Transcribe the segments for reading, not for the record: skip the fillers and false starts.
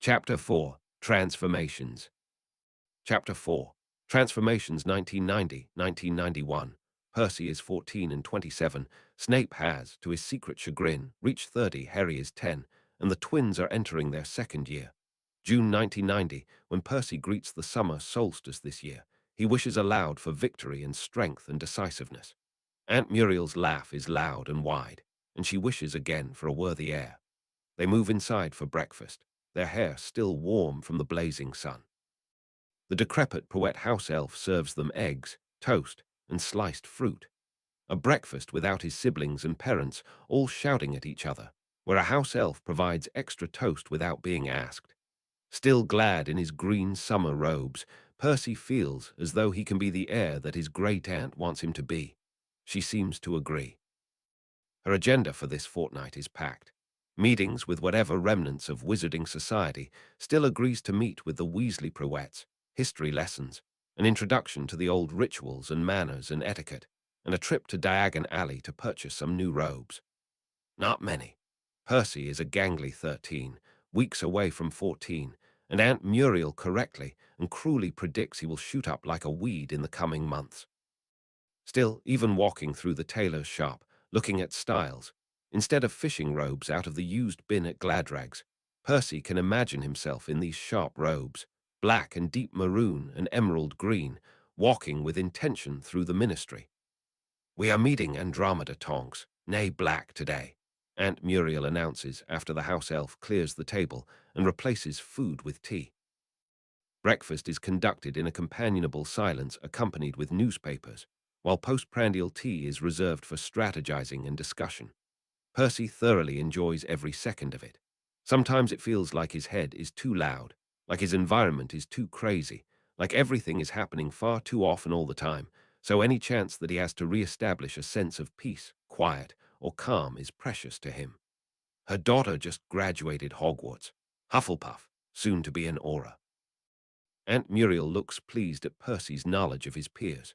Chapter 4 Transformations. Chapter 4 Transformations 1990-1991. Percy is 14 and 27. Snape has, to his secret chagrin, reached 30. Harry is 10, and the twins are entering their second year. June 1990, when Percy greets the summer solstice this year, he wishes aloud for victory and strength and decisiveness. Aunt Muriel's laugh is loud and wide, and she wishes again for a worthy heir. They move inside for breakfast, their hair still warm from the blazing sun. The decrepit Poet house elf serves them eggs, toast, and sliced fruit. A breakfast without his siblings and parents, all shouting at each other, where a house elf provides extra toast without being asked. Still glad in his green summer robes, Percy feels as though he can be the heir that his great-aunt wants him to be. She seems to agree. Her agenda for this fortnight is packed. Meetings with whatever remnants of wizarding society, still agrees to meet with the Weasley Prowets, history lessons, an introduction to the old rituals and manners and etiquette, and a trip to Diagon Alley to purchase some new robes. Not many. Percy is a gangly 13, weeks away from 14, and Aunt Muriel correctly and cruelly predicts he will shoot up like a weed in the coming months. Still, even walking through the tailor's shop, looking at styles, instead of fishing robes out of the used bin at Gladrag's, Percy can imagine himself in these sharp robes, black and deep maroon and emerald green, walking with intention through the ministry. "We are meeting Andromeda Tonks, nay Black, today," Aunt Muriel announces after the house elf clears the table and replaces food with tea. Breakfast is conducted in a companionable silence accompanied with newspapers, while postprandial tea is reserved for strategizing and discussion. Percy thoroughly enjoys every second of it. Sometimes it feels like his head is too loud, like his environment is too crazy, like everything is happening far too often all the time, so any chance that he has to re-establish a sense of peace, quiet, or calm is precious to him. Her daughter just graduated Hogwarts, Hufflepuff, soon to be an Aura. Aunt Muriel looks pleased at Percy's knowledge of his peers.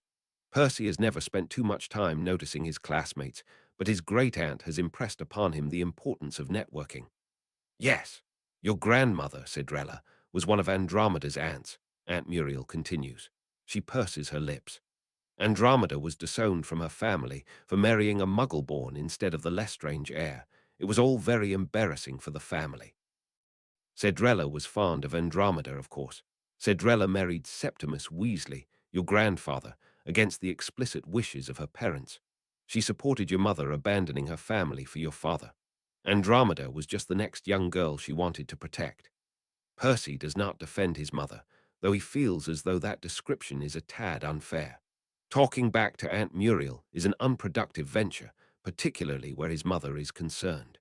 Percy has never spent too much time noticing his classmates, but his great-aunt has impressed upon him the importance of networking. "Yes, your grandmother, Cedrella, was one of Andromeda's aunts," Aunt Muriel continues. She purses her lips. "Andromeda was disowned from her family for marrying a muggle-born instead of the Lestrange heir. It was all very embarrassing for the family. Cedrella was fond of Andromeda, of course. Cedrella married Septimus Weasley, your grandfather, against the explicit wishes of her parents. She supported your mother abandoning her family for your father. Andromeda was just the next young girl she wanted to protect." Percy does not defend his mother, though he feels as though that description is a tad unfair. Talking back to Aunt Muriel is an unproductive venture, particularly where his mother is concerned.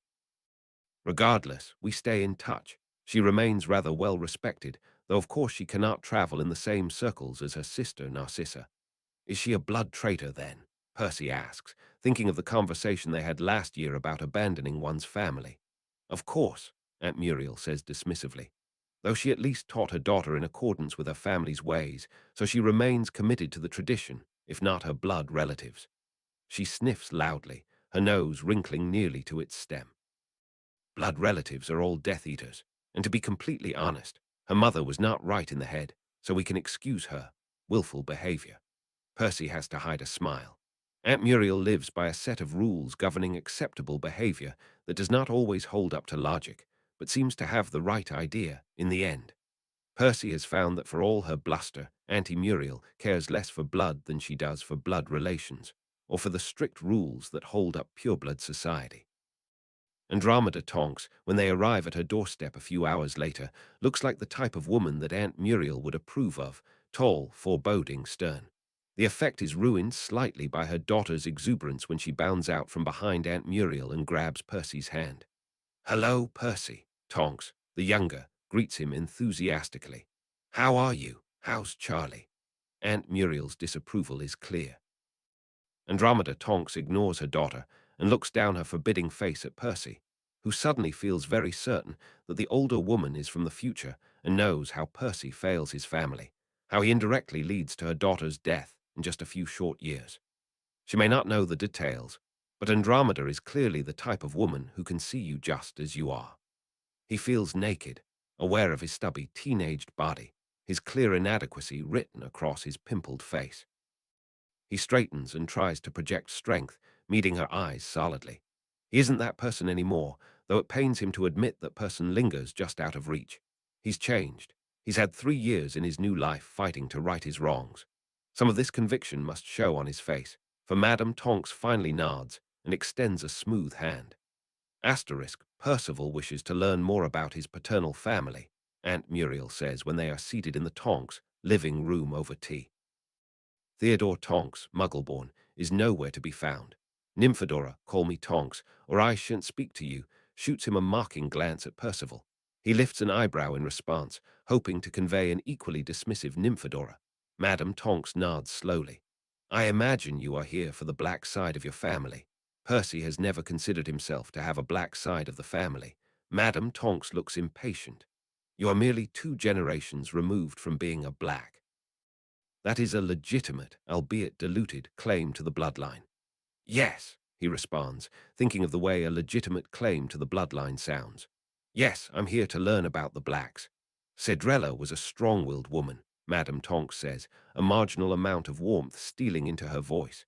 Regardless, we stay in touch. She remains rather well respected, though of course she cannot travel in the same circles as her sister Narcissa. "Is she a blood traitor, then?" Percy asks, thinking of the conversation they had last year about abandoning one's family. "Of course," Aunt Muriel says dismissively, "though she at least taught her daughter in accordance with her family's ways, so she remains committed to the tradition, if not her blood relatives." She sniffs loudly, her nose wrinkling nearly to its stem. "Blood relatives are all Death Eaters, and to be completely honest, her mother was not right in the head, so we can excuse her willful behavior." Percy has to hide a smile. Aunt Muriel lives by a set of rules governing acceptable behavior that does not always hold up to logic, but seems to have the right idea in the end. Percy has found that for all her bluster, Auntie Muriel cares less for blood than she does for blood relations, or for the strict rules that hold up pureblood society. Andromeda Tonks, when they arrive at her doorstep a few hours later, looks like the type of woman that Aunt Muriel would approve of, tall, foreboding, stern. The effect is ruined slightly by her daughter's exuberance when she bounds out from behind Aunt Muriel and grabs Percy's hand. "Hello, Percy." Tonks, the younger, greets him enthusiastically. "How are you? How's Charlie?" Aunt Muriel's disapproval is clear. Andromeda Tonks ignores her daughter and looks down her forbidding face at Percy, who suddenly feels very certain that the older woman is from the future and knows how Percy fails his family, how he indirectly leads to her daughter's death in just a few short years. She may not know the details, but Andromeda is clearly the type of woman who can see you just as you are. He feels naked, aware of his stubby, teenaged body, his clear inadequacy written across his pimpled face. He straightens and tries to project strength, meeting her eyes solidly. He isn't that person anymore, though it pains him to admit that person lingers just out of reach. He's changed. He's had 3 years in his new life fighting to right his wrongs. Some of this conviction must show on his face, for Madame Tonks finally nods and extends a smooth hand. Asterisk, Percival wishes to learn more about his paternal family, Aunt Muriel says when they are seated in the Tonks' living room over tea. Theodore Tonks, Muggleborn, is nowhere to be found. Nymphadora, call me Tonks, or I shan't speak to you, shoots him a mocking glance at Percival. He lifts an eyebrow in response, hoping to convey an equally dismissive Nymphadora. Madame Tonks nods slowly. I imagine you are here for the black side of your family. Percy has never considered himself to have a black side of the family. Madame Tonks looks impatient. You are merely 2 generations removed from being a black. That is a legitimate, albeit diluted, claim to the bloodline. Yes, he responds, thinking of the way a legitimate claim to the bloodline sounds. Yes, I'm here to learn about the blacks. Cedrella was a strong-willed woman, Madame Tonks says, a marginal amount of warmth stealing into her voice.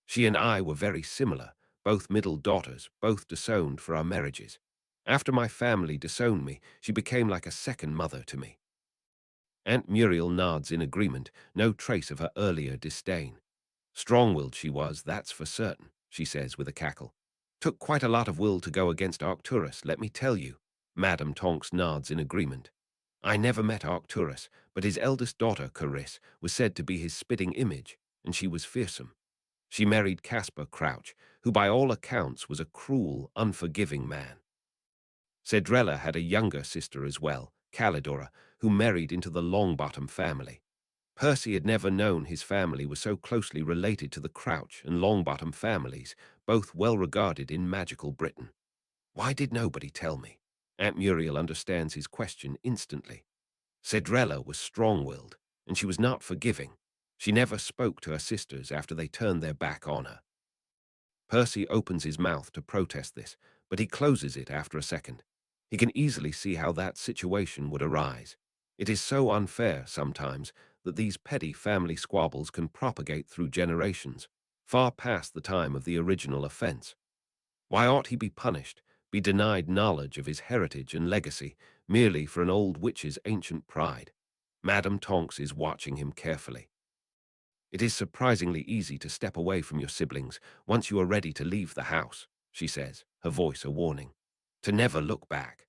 She and I were very similar, both middle daughters, both disowned for our marriages. After my family disowned me, she became like a second mother to me. Aunt Muriel nods in agreement, no trace of her earlier disdain. Strong-willed she was, that's for certain, she says with a cackle. Took quite a lot of will to go against Arcturus, let me tell you. Madame Tonks nods in agreement. I never met Arcturus, but his eldest daughter, Carys, was said to be his spitting image, and she was fearsome. She married Caspar Crouch, who by all accounts was a cruel, unforgiving man. Cedrella had a younger sister as well, Calidora, who married into the Longbottom family. Percy had never known his family was so closely related to the Crouch and Longbottom families, both well regarded in magical Britain. Why did nobody tell me? Aunt Muriel understands his question instantly. Cedrella was strong-willed, and she was not forgiving. She never spoke to her sisters after they turned their back on her. Percy opens his mouth to protest this, but he closes it after a second. He can easily see how that situation would arise. It is so unfair, sometimes, that these petty family squabbles can propagate through generations, far past the time of the original offense. Why ought he be punished, be denied knowledge of his heritage and legacy, merely for an old witch's ancient pride? Madame Tonks is watching him carefully. It is surprisingly easy to step away from your siblings once you are ready to leave the house, she says, her voice a warning. To never look back.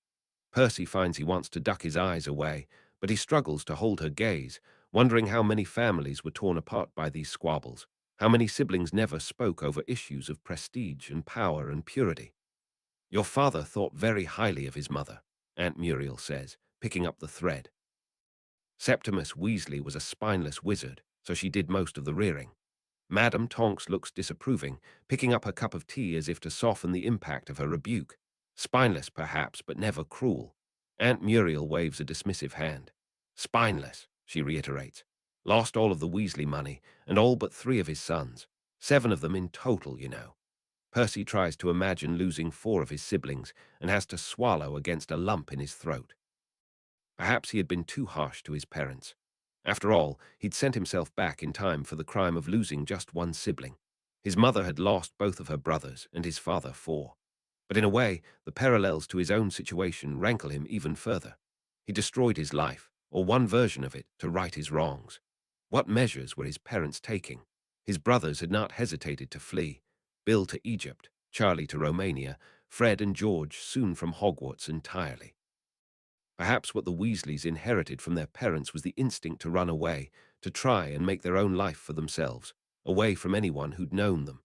Percy finds he wants to duck his eyes away, but he struggles to hold her gaze, wondering how many families were torn apart by these squabbles, how many siblings never spoke over issues of prestige and power and purity. Your father thought very highly of his mother, Aunt Muriel says, picking up the thread. Septimus Weasley was a spineless wizard, so she did most of the rearing. Madame Tonks looks disapproving, picking up her cup of tea as if to soften the impact of her rebuke. Spineless, perhaps, but never cruel. Aunt Muriel waves a dismissive hand. Spineless, she reiterates. Lost all of the Weasley money, and all but 3 of his sons. 7 of them in total, you know. Percy tries to imagine losing 4 of his siblings, and has to swallow against a lump in his throat. Perhaps he had been too harsh to his parents. After all, he'd sent himself back in time for the crime of losing just 1 sibling. His mother had lost both of her brothers, and his father 4. But in a way, the parallels to his own situation rankle him even further. He destroyed his life, or one version of it, to right his wrongs. What measures were his parents taking? His brothers had not hesitated to flee. Bill to Egypt, Charlie to Romania, Fred and George soon from Hogwarts entirely. Perhaps what the Weasleys inherited from their parents was the instinct to run away, to try and make their own life for themselves, away from anyone who'd known them.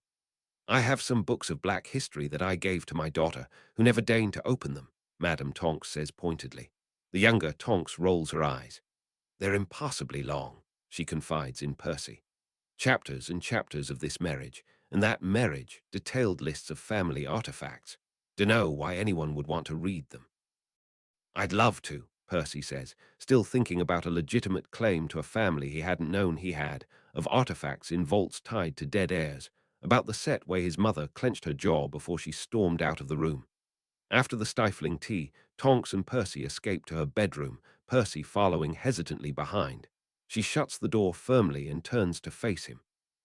I have some books of black history that I gave to my daughter, who never deigned to open them, Madame Tonks says pointedly. The younger Tonks rolls her eyes. They're impossibly long, she confides in Percy. Chapters and chapters of this marriage, and that marriage, detailed lists of family artifacts. Dunno why anyone would want to read them. I'd love to, Percy says, still thinking about a legitimate claim to a family he hadn't known he had, of artifacts in vaults tied to dead heirs, about the set where his mother clenched her jaw before she stormed out of the room. After the stifling tea, Tonks and Percy escape to her bedroom, Percy following hesitantly behind. She shuts the door firmly and turns to face him.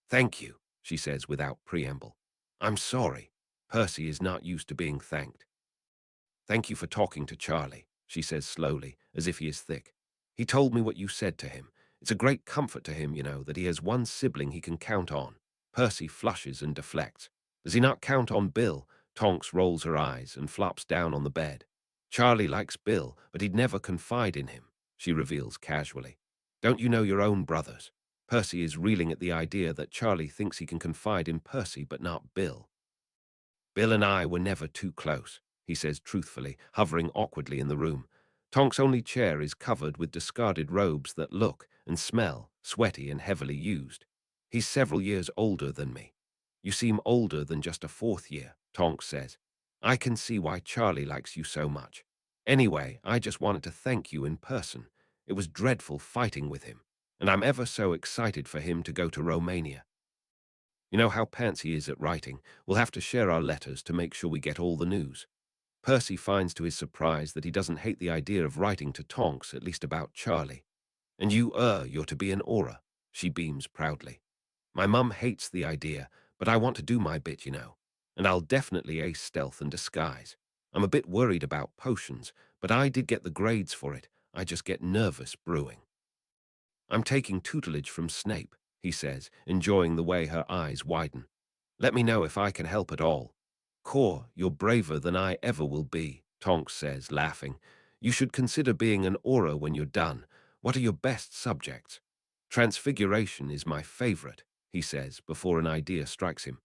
"Thank you," she says without preamble. "I'm sorry." Percy is not used to being thanked. "Thank you for talking to Charlie," she says slowly, as if he is thick. "He told me what you said to him. It's a great comfort to him, that he has one sibling he can count on." Percy flushes and deflects. Does he not count on Bill? Tonks rolls her eyes and flops down on the bed. "Charlie likes Bill, but he'd never confide in him," she reveals casually. "Don't you know your own brothers?" Percy is reeling at the idea that Charlie thinks he can confide in Percy but not Bill. "Bill and I were never too close," he says truthfully, hovering awkwardly in the room. Tonk's only chair is covered with discarded robes that look and smell sweaty and heavily used. "He's several years older than me." "You seem older than just a fourth year," Tonks says. "I can see why Charlie likes you so much. Anyway, I just wanted to thank you in person. It was dreadful fighting with him, and I'm ever so excited for him to go to Romania. You know how pants he is at writing. We'll have to share our letters to make sure we get all the news." Percy finds to his surprise that he doesn't hate the idea of writing to Tonks, at least about Charlie. "And you're to be an aura," she beams proudly. "My mum hates the idea, but I want to do my bit, And I'll definitely ace stealth and disguise. I'm a bit worried about potions, but I did get the grades for it. I just get nervous brewing." "I'm taking tutelage from Snape," he says, enjoying the way her eyes widen. "Let me know if I can help at all." "Core, you're braver than I ever will be," Tonks says, laughing. "You should consider being an aura when you're done. What are your best subjects?" "Transfiguration is my favorite," he says, before an idea strikes him.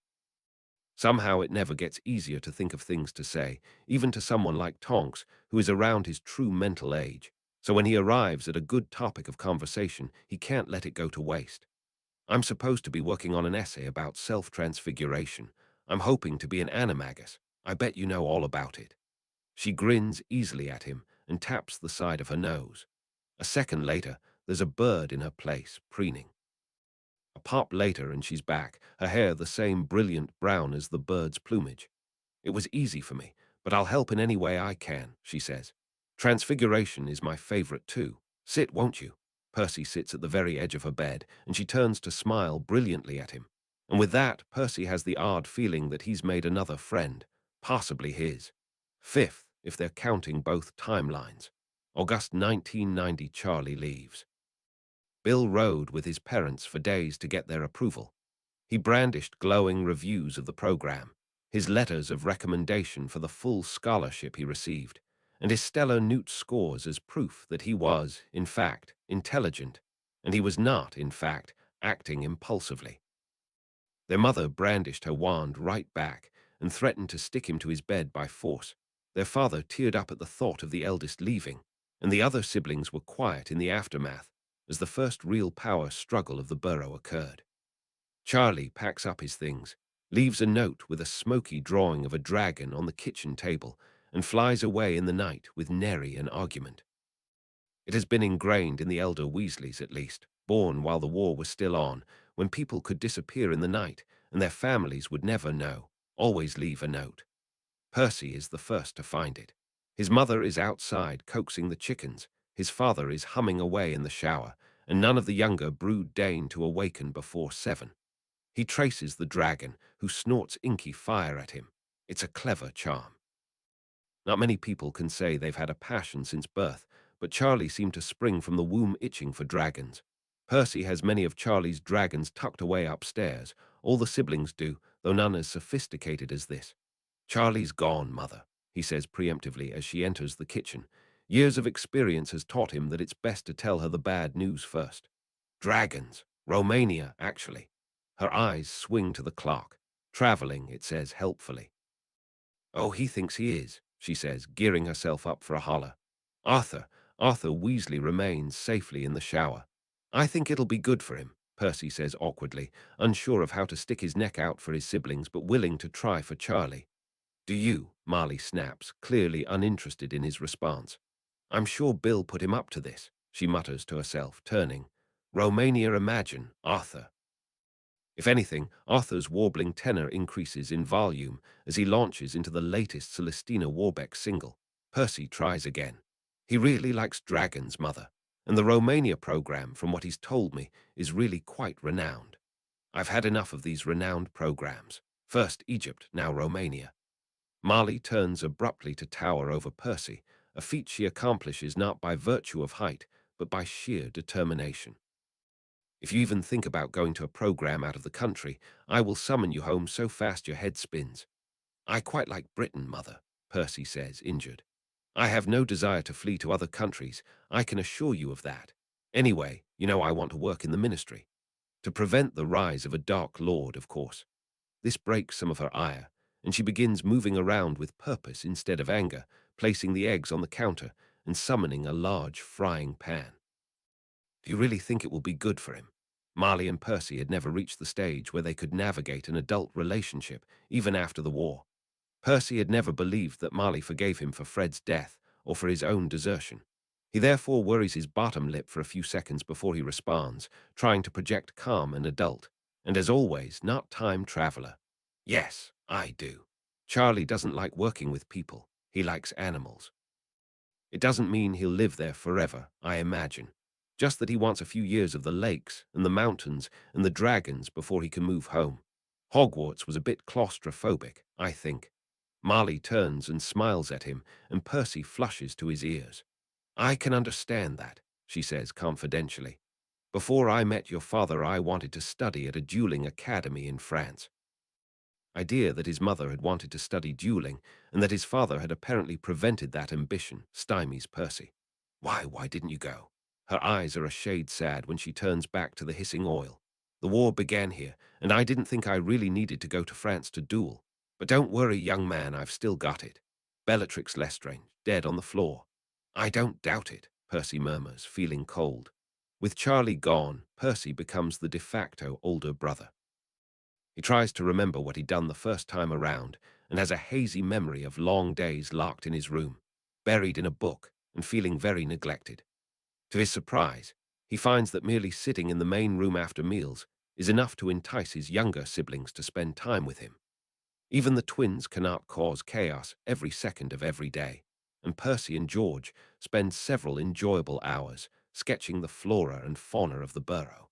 Somehow it never gets easier to think of things to say, even to someone like Tonks, who is around his true mental age. So when he arrives at a good topic of conversation, he can't let it go to waste. "I'm supposed to be working on an essay about self-transfiguration. I'm hoping to be an animagus. I bet you know all about it." She grins easily at him and taps the side of her nose. A second later, there's a bird in her place, preening. A pop later and she's back, her hair the same brilliant brown as the bird's plumage. "It was easy for me, but I'll help in any way I can," she says. "Transfiguration is my favorite too. Sit, won't you?" Percy sits at the very edge of her bed, and she turns to smile brilliantly at him. And with that, Percy has the odd feeling that he's made another friend, possibly his fifth, if they're counting both timelines. August 1990, Charlie leaves. Bill rode with his parents for days to get their approval. He brandished glowing reviews of the program, his letters of recommendation for the full scholarship he received, and his stellar Newt scores as proof that he was, in fact, intelligent, and he was not, in fact, acting impulsively. Their mother brandished her wand right back and threatened to stick him to his bed by force. Their father teared up at the thought of the eldest leaving, and the other siblings were quiet in the aftermath as the first real power struggle of the burrow occurred. Charlie packs up his things, leaves a note with a smoky drawing of a dragon on the kitchen table, and flies away in the night with nary an argument. It has been ingrained in the elder Weasleys, at least, born while the war was still on, when people could disappear in the night, and their families would never know, always leave a note. Percy is the first to find it. His mother is outside coaxing the chickens, his father is humming away in the shower, and none of the younger brood deign to awaken before 7. He traces the dragon, who snorts inky fire at him. It's a clever charm. Not many people can say they've had a passion since birth, but Charlie seemed to spring from the womb itching for dragons. Percy has many of Charlie's dragons tucked away upstairs. All the siblings do, though none as sophisticated as this. "Charlie's gone, Mother," he says preemptively as she enters the kitchen. Years of experience has taught him that it's best to tell her the bad news first. "Dragons. Romania, actually." Her eyes swing to the clock. "Traveling," it says helpfully. "Oh, he thinks he is," she says, gearing herself up for a holler. Arthur Weasley remains safely in the shower. "I think it'll be good for him," Percy says awkwardly, unsure of how to stick his neck out for his siblings but willing to try for Charlie. "Do you?" Marley snaps, clearly uninterested in his response. "I'm sure Bill put him up to this," she mutters to herself, turning. "Romania, imagine, Arthur." If anything, Arthur's warbling tenor increases in volume as he launches into the latest Celestina Warbeck single. Percy tries again. He really likes dragons, Mother, and the Romania program, from what he's told me, is really quite renowned. I've had enough of these renowned programs. First Egypt, now Romania. Marley turns abruptly to tower over Percy, a feat she accomplishes not by virtue of height, but by sheer determination. If you even think about going to a program out of the country, I will summon you home so fast your head spins. I quite like Britain, Mother, Percy says, injured. I have no desire to flee to other countries, I can assure you of that. Anyway, you know I want to work in the ministry. To prevent the rise of a dark lord, of course. This breaks some of her ire, and she begins moving around with purpose instead of anger, placing the eggs on the counter and summoning a large frying pan. Do you really think it will be good for him? Marley and Percy had never reached the stage where they could navigate an adult relationship, even after the war. Percy had never believed that Marley forgave him for Fred's death or for his own desertion. He therefore worries his bottom lip for a few seconds before he responds, trying to project calm and adult, and as always, not time traveler. Yes, I do. Charlie doesn't like working with people. He likes animals. It doesn't mean he'll live there forever, I imagine. Just that he wants a few years of the lakes and the mountains and the dragons before he can move home. Hogwarts was a bit claustrophobic, I think. Marley turns and smiles at him, and Percy flushes to his ears. I can understand that, she says confidentially. Before I met your father, I wanted to study at a dueling academy in France. Idea that his mother had wanted to study dueling and that his father had apparently prevented that ambition stymies Percy. Why didn't you go? Her eyes are a shade sad when she turns back to the hissing oil. The war began here, and I didn't think I really needed to go to France to duel. But don't worry, young man, I've still got it. Bellatrix Lestrange, dead on the floor. I don't doubt it, Percy murmurs, feeling cold. With Charlie gone, Percy becomes the de facto older brother. He tries to remember what he'd done the first time around and has a hazy memory of long days locked in his room, buried in a book and feeling very neglected. To his surprise, he finds that merely sitting in the main room after meals is enough to entice his younger siblings to spend time with him. Even the twins cannot cause chaos every second of every day, and Percy and George spend several enjoyable hours sketching the flora and fauna of the burrow.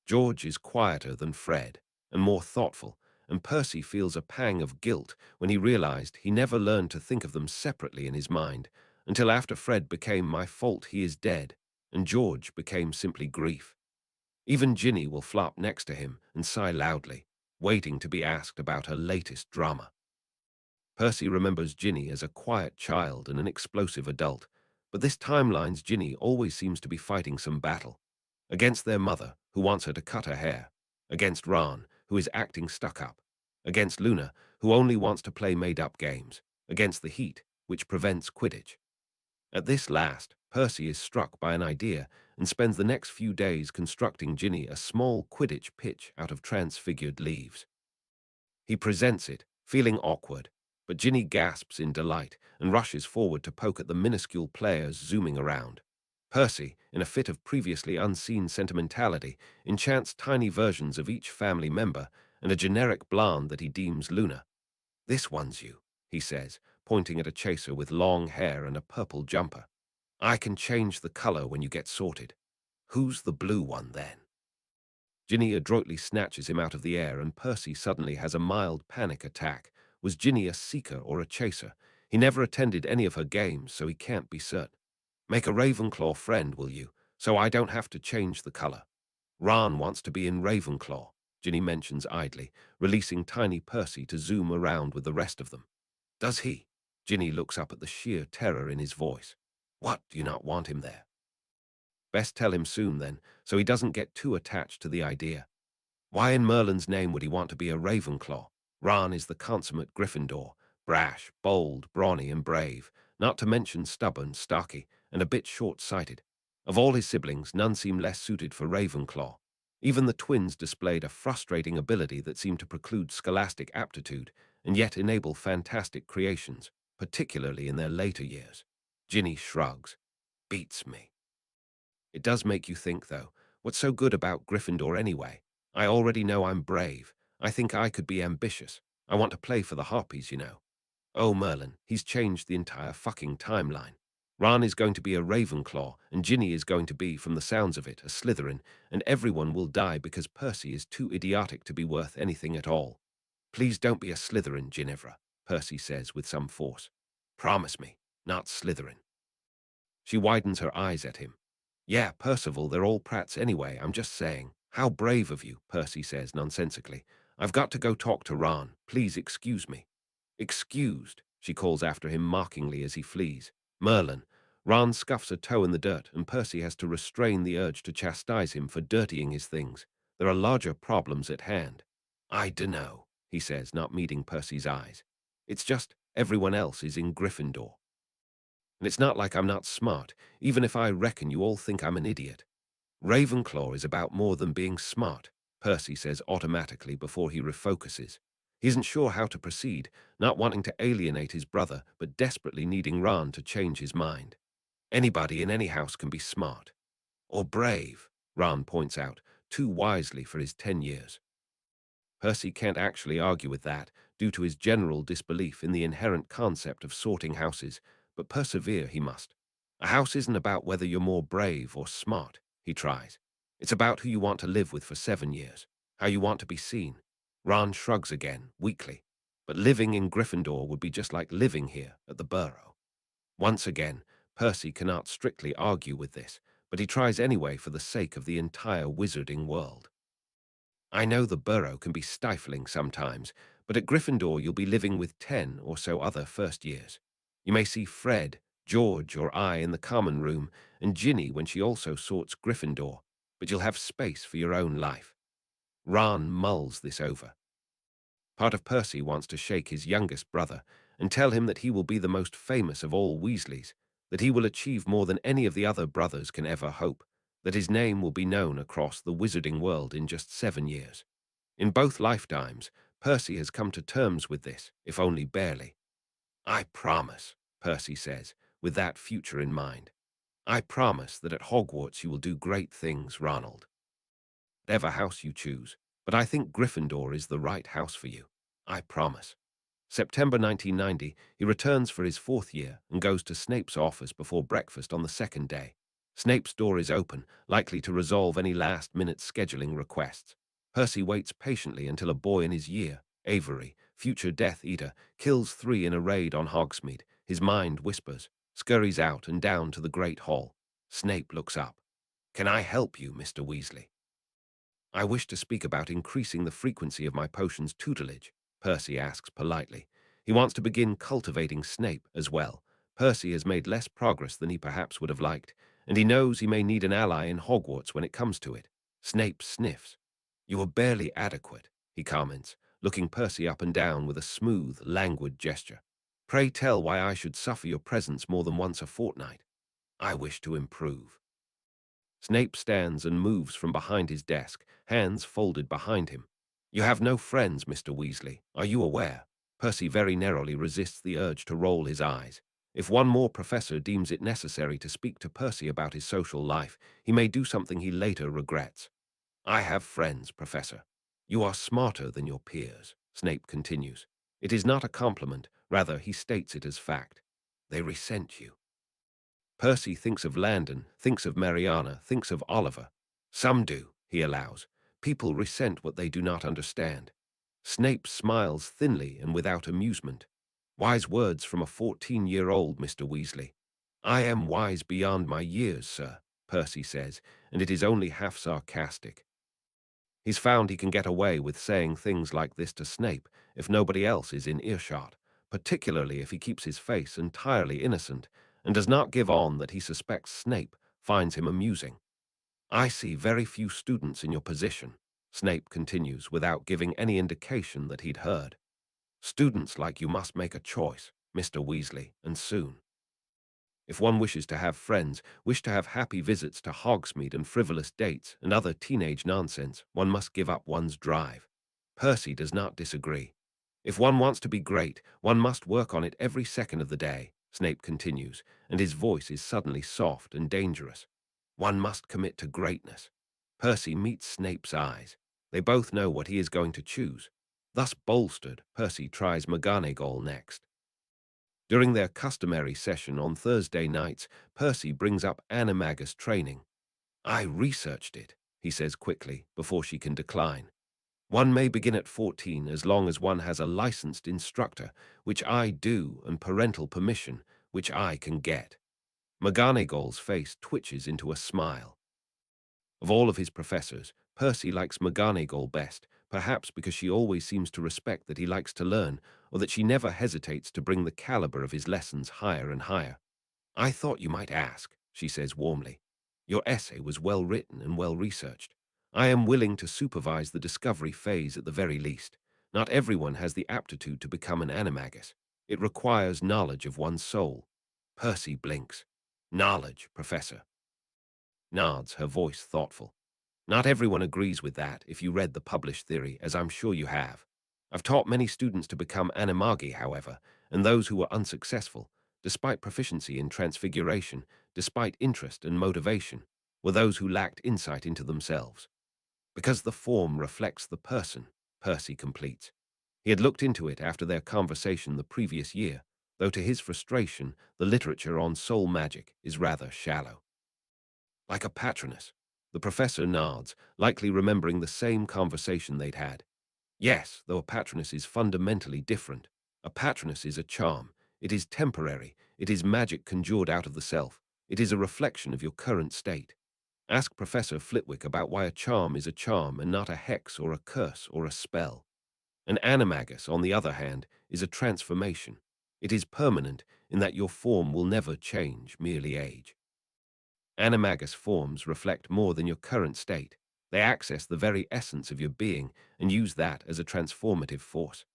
George is quieter than Fred and more thoughtful, and Percy feels a pang of guilt when he realized he never learned to think of them separately in his mind until after Fred became my fault he is dead and George became simply grief. Even Ginny will flop next to him and sigh loudly, waiting to be asked about her latest drama. Percy remembers Ginny as a quiet child and an explosive adult, but this timeline's Ginny always seems to be fighting some battle. Against their mother, who wants her to cut her hair. Against Ron, who is acting stuck up. Against Luna, who only wants to play made-up games. Against the heat, which prevents Quidditch. At this last, Percy is struck by an idea and spends the next few days constructing Ginny a small Quidditch pitch out of transfigured leaves. He presents it, feeling awkward, but Ginny gasps in delight and rushes forward to poke at the minuscule players zooming around. Percy, in a fit of previously unseen sentimentality, enchants tiny versions of each family member and a generic blonde that he deems Luna. This one's you, he says, pointing at a chaser with long hair and a purple jumper. I can change the color when you get sorted. Who's the blue one then? Ginny adroitly snatches him out of the air and Percy suddenly has a mild panic attack. Was Ginny a seeker or a chaser? He never attended any of her games, so he can't be certain. Make a Ravenclaw friend, will you, so I don't have to change the color. Ron wants to be in Ravenclaw, Ginny mentions idly, releasing tiny Percy to zoom around with the rest of them. Does he? Ginny looks up at the sheer terror in his voice. What, do you not want him there? Best tell him soon then, so he doesn't get too attached to the idea. Why in Merlin's name would he want to be a Ravenclaw? Ron is the consummate Gryffindor, brash, bold, brawny, and brave, not to mention stubborn, stocky, and a bit short-sighted. Of all his siblings, none seem less suited for Ravenclaw. Even the twins displayed a frustrating ability that seemed to preclude scholastic aptitude, and yet enable fantastic creations, particularly in their later years. Ginny shrugs. Beats me. It does make you think, though. What's so good about Gryffindor anyway? I already know I'm brave. I think I could be ambitious. I want to play for the Harpies, you know. Oh, Merlin, he's changed the entire fucking timeline. Ron is going to be a Ravenclaw, and Ginny is going to be, from the sounds of it, a Slytherin, and everyone will die because Percy is too idiotic to be worth anything at all. Please don't be a Slytherin, Ginevra, Percy says with some force. Promise me, not Slytherin. She widens her eyes at him. Yeah, Percival, they're all prats anyway, I'm just saying. How brave of you, Percy says nonsensically. I've got to go talk to Ron. Please excuse me. Excused, she calls after him mockingly as he flees. Merlin. Ron scuffs a toe in the dirt, and Percy has to restrain the urge to chastise him for dirtying his things. There are larger problems at hand. I dunno, he says, not meeting Percy's eyes. It's just everyone else is in Gryffindor. And it's not like I'm not smart, even if I reckon you all think I'm an idiot. Ravenclaw is about more than being smart, Percy says automatically before he refocuses. He isn't sure how to proceed, not wanting to alienate his brother, but desperately needing Ron to change his mind. Anybody in any house can be smart. Or brave, Ron points out, too wisely for his 10 years. Percy can't actually argue with that, due to his general disbelief in the inherent concept of sorting houses, but persevere he must. A house isn't about whether you're more brave or smart, he tries. It's about who you want to live with for 7 years, how you want to be seen. Ron shrugs again, weakly. But living in Gryffindor would be just like living here at the Burrow. Once again, Percy cannot strictly argue with this, but he tries anyway for the sake of the entire wizarding world. I know the Burrow can be stifling sometimes, but at Gryffindor you'll be living with 10 or so other first years. You may see Fred, George, or I in the common room, and Ginny when she also sorts Gryffindor, but you'll have space for your own life. Ron mulls this over. Part of Percy wants to shake his youngest brother and tell him that he will be the most famous of all Weasleys, that he will achieve more than any of the other brothers can ever hope, that his name will be known across the wizarding world in just 7 years. In both lifetimes, Percy has come to terms with this, if only barely. I promise, Percy says, with that future in mind. I promise that at Hogwarts you will do great things, Ronald. Whatever house you choose, but I think Gryffindor is the right house for you. I promise. September 1990, he returns for his 4th year and goes to Snape's office before breakfast on the 2nd day. Snape's door is open, likely to resolve any last-minute scheduling requests. Percy waits patiently until a boy in his year, Avery, future Death Eater, kills 3 in a raid on Hogsmeade. His mind whispers, scurries out and down to the Great Hall. Snape looks up. Can I help you, Mr. Weasley? I wish to speak about increasing the frequency of my potion's tutelage, Percy asks politely. He wants to begin cultivating Snape as well. Percy has made less progress than he perhaps would have liked, and he knows he may need an ally in Hogwarts when it comes to it. Snape sniffs. You are barely adequate, he comments, looking Percy up and down with a smooth, languid gesture. Pray tell why I should suffer your presence more than once a fortnight. I wish to improve. Snape stands and moves from behind his desk, hands folded behind him. You have no friends, Mr. Weasley. Are you aware? Percy very narrowly resists the urge to roll his eyes. If one more professor deems it necessary to speak to Percy about his social life, he may do something he later regrets. I have friends, Professor. You are smarter than your peers, Snape continues. It is not a compliment, rather he states it as fact. They resent you. Percy thinks of Landon, thinks of Mariana, thinks of Oliver. Some do, he allows. People resent what they do not understand. Snape smiles thinly and without amusement. Wise words from a 14-year-old, Mr. Weasley. I am wise beyond my years, sir, Percy says, and it is only half sarcastic. He's found he can get away with saying things like this to Snape if nobody else is in earshot, particularly if he keeps his face entirely innocent and does not give on that he suspects Snape finds him amusing. I see very few students in your position, Snape continues without giving any indication that he'd heard. Students like you must make a choice, Mr. Weasley, and soon. If one wishes to have friends, wish to have happy visits to Hogsmeade and frivolous dates and other teenage nonsense, one must give up one's drive. Percy does not disagree. If one wants to be great, one must work on it every second of the day, Snape continues, and his voice is suddenly soft and dangerous. One must commit to greatness. Percy meets Snape's eyes. They both know what he is going to choose. Thus bolstered, Percy tries McGonagall next. During their customary session on Thursday nights, Percy brings up animagus training. I researched it, he says quickly, before she can decline. One may begin at 14 as long as one has a licensed instructor, which I do, and parental permission, which I can get. McGonagall's face twitches into a smile. Of all of his professors, Percy likes McGonagall best, perhaps because she always seems to respect that he likes to learn, or that she never hesitates to bring the caliber of his lessons higher and higher. I thought you might ask, she says warmly. Your essay was well written and well researched. I am willing to supervise the discovery phase at the very least. Not everyone has the aptitude to become an animagus. It requires knowledge of one's soul. Percy blinks. Knowledge, Professor. Nods, her voice thoughtful. Not everyone agrees with that if you read the published theory, as I'm sure you have. I've taught many students to become animagi, however, and those who were unsuccessful, despite proficiency in transfiguration, despite interest and motivation, were those who lacked insight into themselves. Because the form reflects the person, Percy completes. He had looked into it after their conversation the previous year, though to his frustration, the literature on soul magic is rather shallow. Like a patroness. The professor nods, likely remembering the same conversation they'd had. Yes, though a patroness is fundamentally different. A patroness is a charm. It is temporary. It is magic conjured out of the self. It is a reflection of your current state. Ask Professor Flitwick about why a charm is a charm and not a hex or a curse or a spell. An animagus, on the other hand, is a transformation. It is permanent in that your form will never change, merely age. Animagus forms reflect more than your current state. They access the very essence of your being and use that as a transformative force.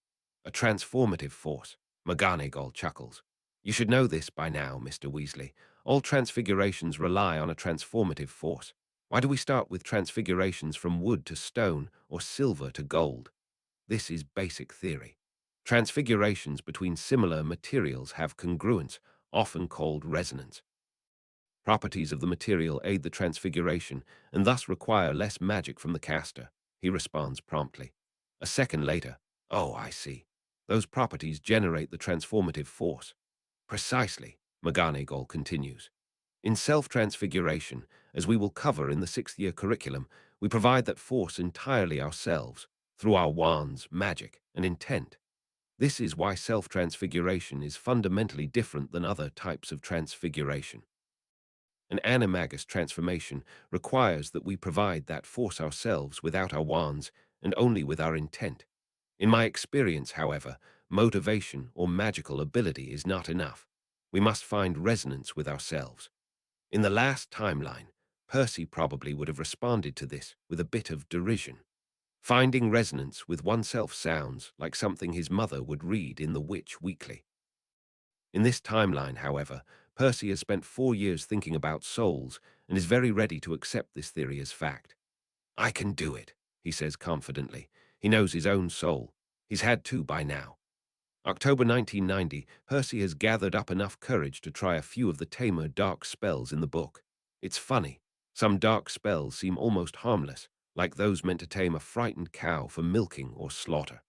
A transformative force, McGonagall chuckles. You should know this by now, Mr. Weasley. All transfigurations rely on a transformative force. Why do we start with transfigurations from wood to stone or silver to gold? This is basic theory. Transfigurations between similar materials have congruence, often called resonance. Properties of the material aid the transfiguration and thus require less magic from the caster, he responds promptly. A second later, oh, I see. Those properties generate the transformative force. Precisely, McGonagall continues. In self-transfiguration, as we will cover in the sixth-year curriculum, we provide that force entirely ourselves, through our wands, magic, and intent. This is why self-transfiguration is fundamentally different than other types of transfiguration. An animagus transformation requires that we provide that force ourselves without our wands and only with our intent. In my experience, however, motivation or magical ability is not enough. We must find resonance with ourselves. In the last timeline, Percy probably would have responded to this with a bit of derision. Finding resonance with oneself sounds like something his mother would read in the Witch Weekly. In this timeline, however, Percy has spent 4 years thinking about souls and is very ready to accept this theory as fact. I can do it, he says confidently. He knows his own soul. He's had to by now. October 1990, Percy has gathered up enough courage to try a few of the tamer dark spells in the book. It's funny. Some dark spells seem almost harmless, like those meant to tame a frightened cow for milking or slaughter.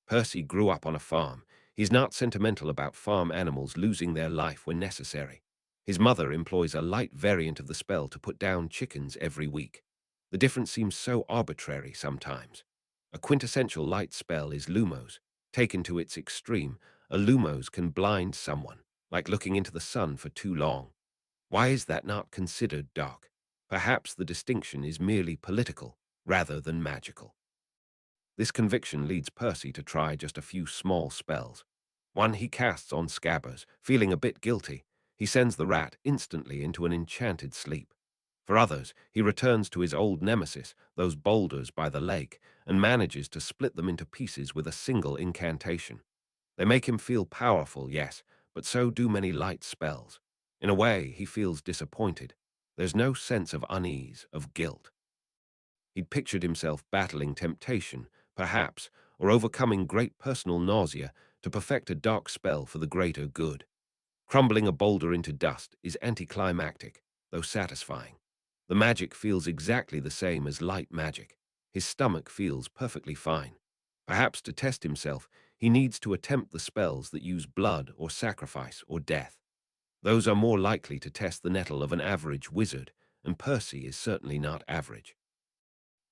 Percy grew up on a farm. He's not sentimental about farm animals losing their life when necessary. His mother employs a light variant of the spell to put down chickens every week. The difference seems so arbitrary sometimes. A quintessential light spell is Lumos. Taken to its extreme, a Lumos can blind someone, like looking into the sun for too long. Why is that not considered dark? Perhaps the distinction is merely political, rather than magical. This conviction leads Percy to try just a few small spells. One he casts on Scabbers, feeling a bit guilty. He sends the rat instantly into an enchanted sleep. For others, he returns to his old nemesis, those boulders by the lake, and manages to split them into pieces with a single incantation. They make him feel powerful, yes, but so do many light spells. In a way, he feels disappointed. There's no sense of unease, of guilt. He'd pictured himself battling temptation, perhaps, or overcoming great personal nausea to perfect a dark spell for the greater good. Crumbling a boulder into dust is anticlimactic, though satisfying. The magic feels exactly the same as light magic. His stomach feels perfectly fine. Perhaps to test himself, he needs to attempt the spells that use blood or sacrifice or death. Those are more likely to test the nettle of an average wizard, and Percy is certainly not average.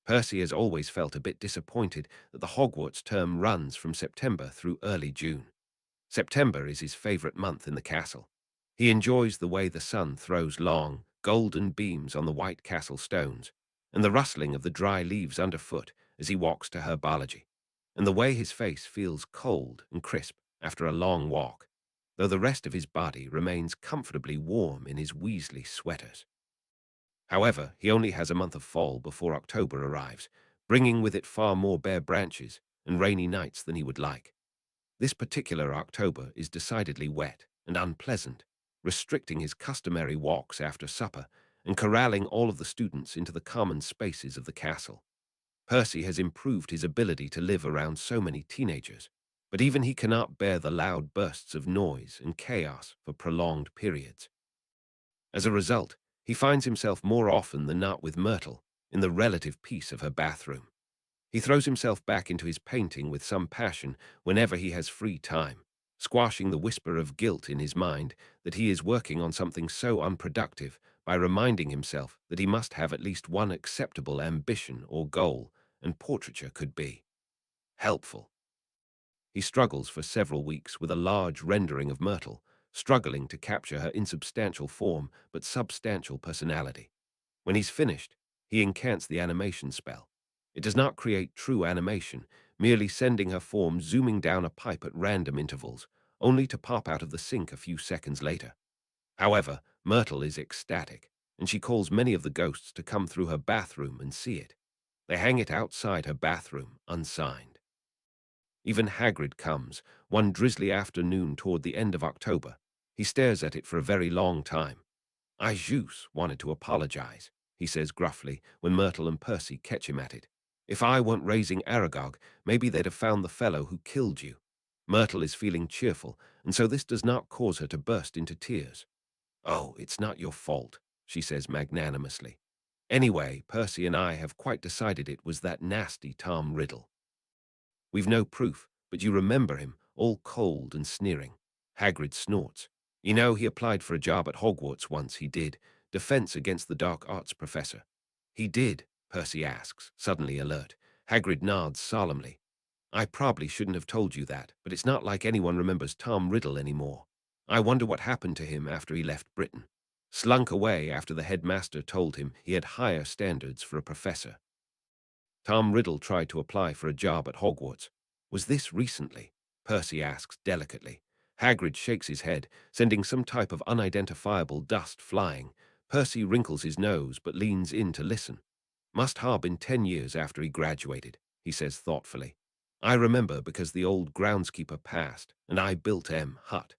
Percy has always felt a bit disappointed that the Hogwarts term runs from September through early June. September is his favorite month in the castle. He enjoys the way the sun throws long, golden beams on the white castle stones, and the rustling of the dry leaves underfoot as he walks to herbology, and the way his face feels cold and crisp after a long walk, though the rest of his body remains comfortably warm in his Weasley sweaters. However, he only has a month of fall before October arrives, bringing with it far more bare branches and rainy nights than he would like. This particular October is decidedly wet and unpleasant, restricting his customary walks after supper and corralling all of the students into the common spaces of the castle. Percy has improved his ability to live around so many teenagers, but even he cannot bear the loud bursts of noise and chaos for prolonged periods. As a result, he finds himself more often than not with Myrtle in the relative peace of her bathroom. He throws himself back into his painting with some passion whenever he has free time, squashing the whisper of guilt in his mind that he is working on something so unproductive by reminding himself that he must have at least one acceptable ambition or goal, and portraiture could be helpful. He struggles for several weeks with a large rendering of Myrtle, struggling to capture her insubstantial form but substantial personality. When he's finished, he incants the animation spell. It does not create true animation, merely sending her form zooming down a pipe at random intervals, only to pop out of the sink a few seconds later. However, Myrtle is ecstatic, and she calls many of the ghosts to come through her bathroom and see it. They hang it outside her bathroom, unsigned. Even Hagrid comes, one drizzly afternoon toward the end of October. He stares at it for a very long time. I jus wanted to apologize, he says gruffly when Myrtle and Percy catch him at it. If I weren't raising Aragog, maybe they'd have found the fellow who killed you. Myrtle is feeling cheerful, and so this does not cause her to burst into tears. Oh, it's not your fault, she says magnanimously. Anyway, Percy and I have quite decided it was that nasty Tom Riddle. We've no proof, but you remember him, all cold and sneering. Hagrid snorts. You know, he applied for a job at Hogwarts once, he did. Defense against the dark arts professor. He did, Percy asks, suddenly alert. Hagrid nods solemnly. I probably shouldn't have told you that, but it's not like anyone remembers Tom Riddle anymore. I wonder what happened to him after he left Britain. Slunk away after the headmaster told him he had higher standards for a professor. Tom Riddle tried to apply for a job at Hogwarts. Was this recently? Percy asks delicately. Hagrid shakes his head, sending some type of unidentifiable dust flying. Percy wrinkles his nose but leans in to listen. Must have been 10 years after he graduated, he says thoughtfully. I remember because the old groundskeeper passed, and I built Hut.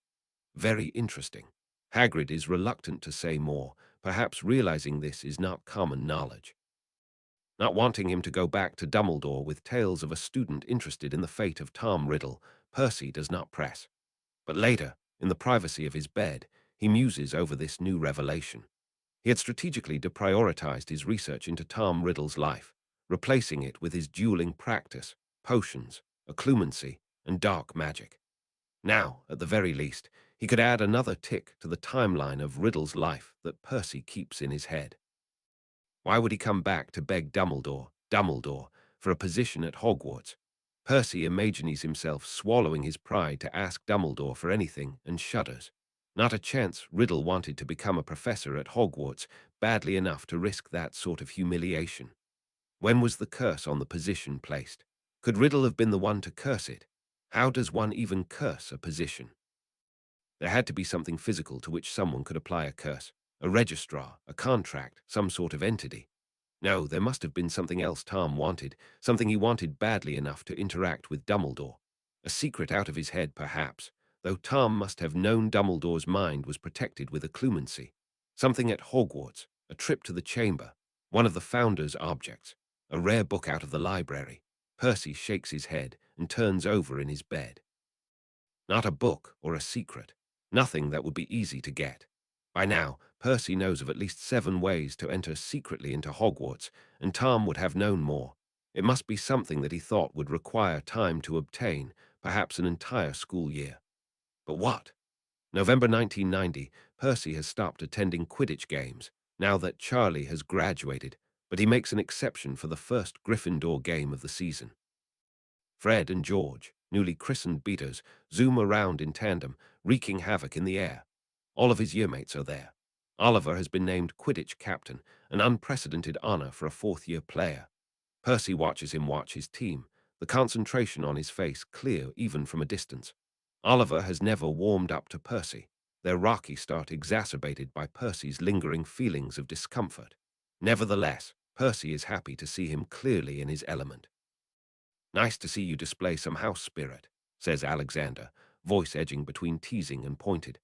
Very interesting. Hagrid is reluctant to say more, perhaps realizing this is not common knowledge. Not wanting him to go back to Dumbledore with tales of a student interested in the fate of Tom Riddle, Percy does not press. But later, in the privacy of his bed, he muses over this new revelation. He had strategically deprioritized his research into Tom Riddle's life, replacing it with his dueling practice, potions, occlumency, and dark magic. Now, at the very least, he could add another tick to the timeline of Riddle's life that Percy keeps in his head. Why would he come back to beg Dumbledore, for a position at Hogwarts? Percy imagines himself swallowing his pride to ask Dumbledore for anything and shudders. Not a chance Riddle wanted to become a professor at Hogwarts badly enough to risk that sort of humiliation. When was the curse on the position placed? Could Riddle have been the one to curse it? How does one even curse a position? There had to be something physical to which someone could apply a curse. A registrar, a contract, some sort of entity. No, there must have been something else Tom wanted, something he wanted badly enough to interact with Dumbledore. A secret out of his head, perhaps, though Tom must have known Dumbledore's mind was protected with occlumency. Something at Hogwarts, a trip to the chamber, one of the Founder's objects, a rare book out of the library. Percy shakes his head and turns over in his bed. Not a book or a secret, nothing that would be easy to get. By now, Percy knows of at least 7 ways to enter secretly into Hogwarts, and Tom would have known more. It must be something that he thought would require time to obtain, perhaps an entire school year. But what? November 1990, Percy has stopped attending Quidditch games, now that Charlie has graduated, but he makes an exception for the first Gryffindor game of the season. Fred and George, newly christened beaters, zoom around in tandem, wreaking havoc in the air. All of his yearmates are there. Oliver has been named Quidditch captain, an unprecedented honor for a fourth-year player. Percy watches him watch his team, the concentration on his face clear even from a distance. Oliver has never warmed up to Percy, their rocky start exacerbated by Percy's lingering feelings of discomfort. Nevertheless, Percy is happy to see him clearly in his element. "Nice to see you display some house spirit," says Alexander, voice edging between teasing and pointed.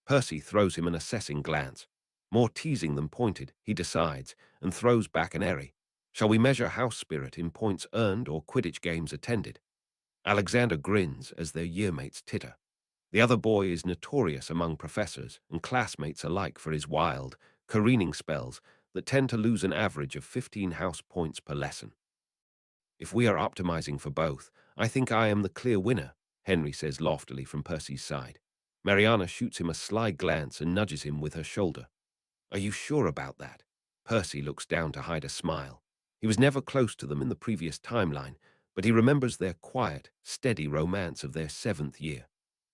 Percy throws him an assessing glance. More teasing than pointed, he decides, and throws back an airy. "Shall we measure house spirit in points earned or Quidditch games attended?" Alexander grins as their yearmates titter. The other boy is notorious among professors and classmates alike for his wild, careening spells that tend to lose an average of 15 house points per lesson. "If we are optimizing for both, I think I am the clear winner," Henry says loftily from Percy's side. Mariana shoots him a sly glance and nudges him with her shoulder. "Are you sure about that?" Percy looks down to hide a smile. He was never close to them in the previous timeline, but he remembers their quiet, steady romance of their 7th year.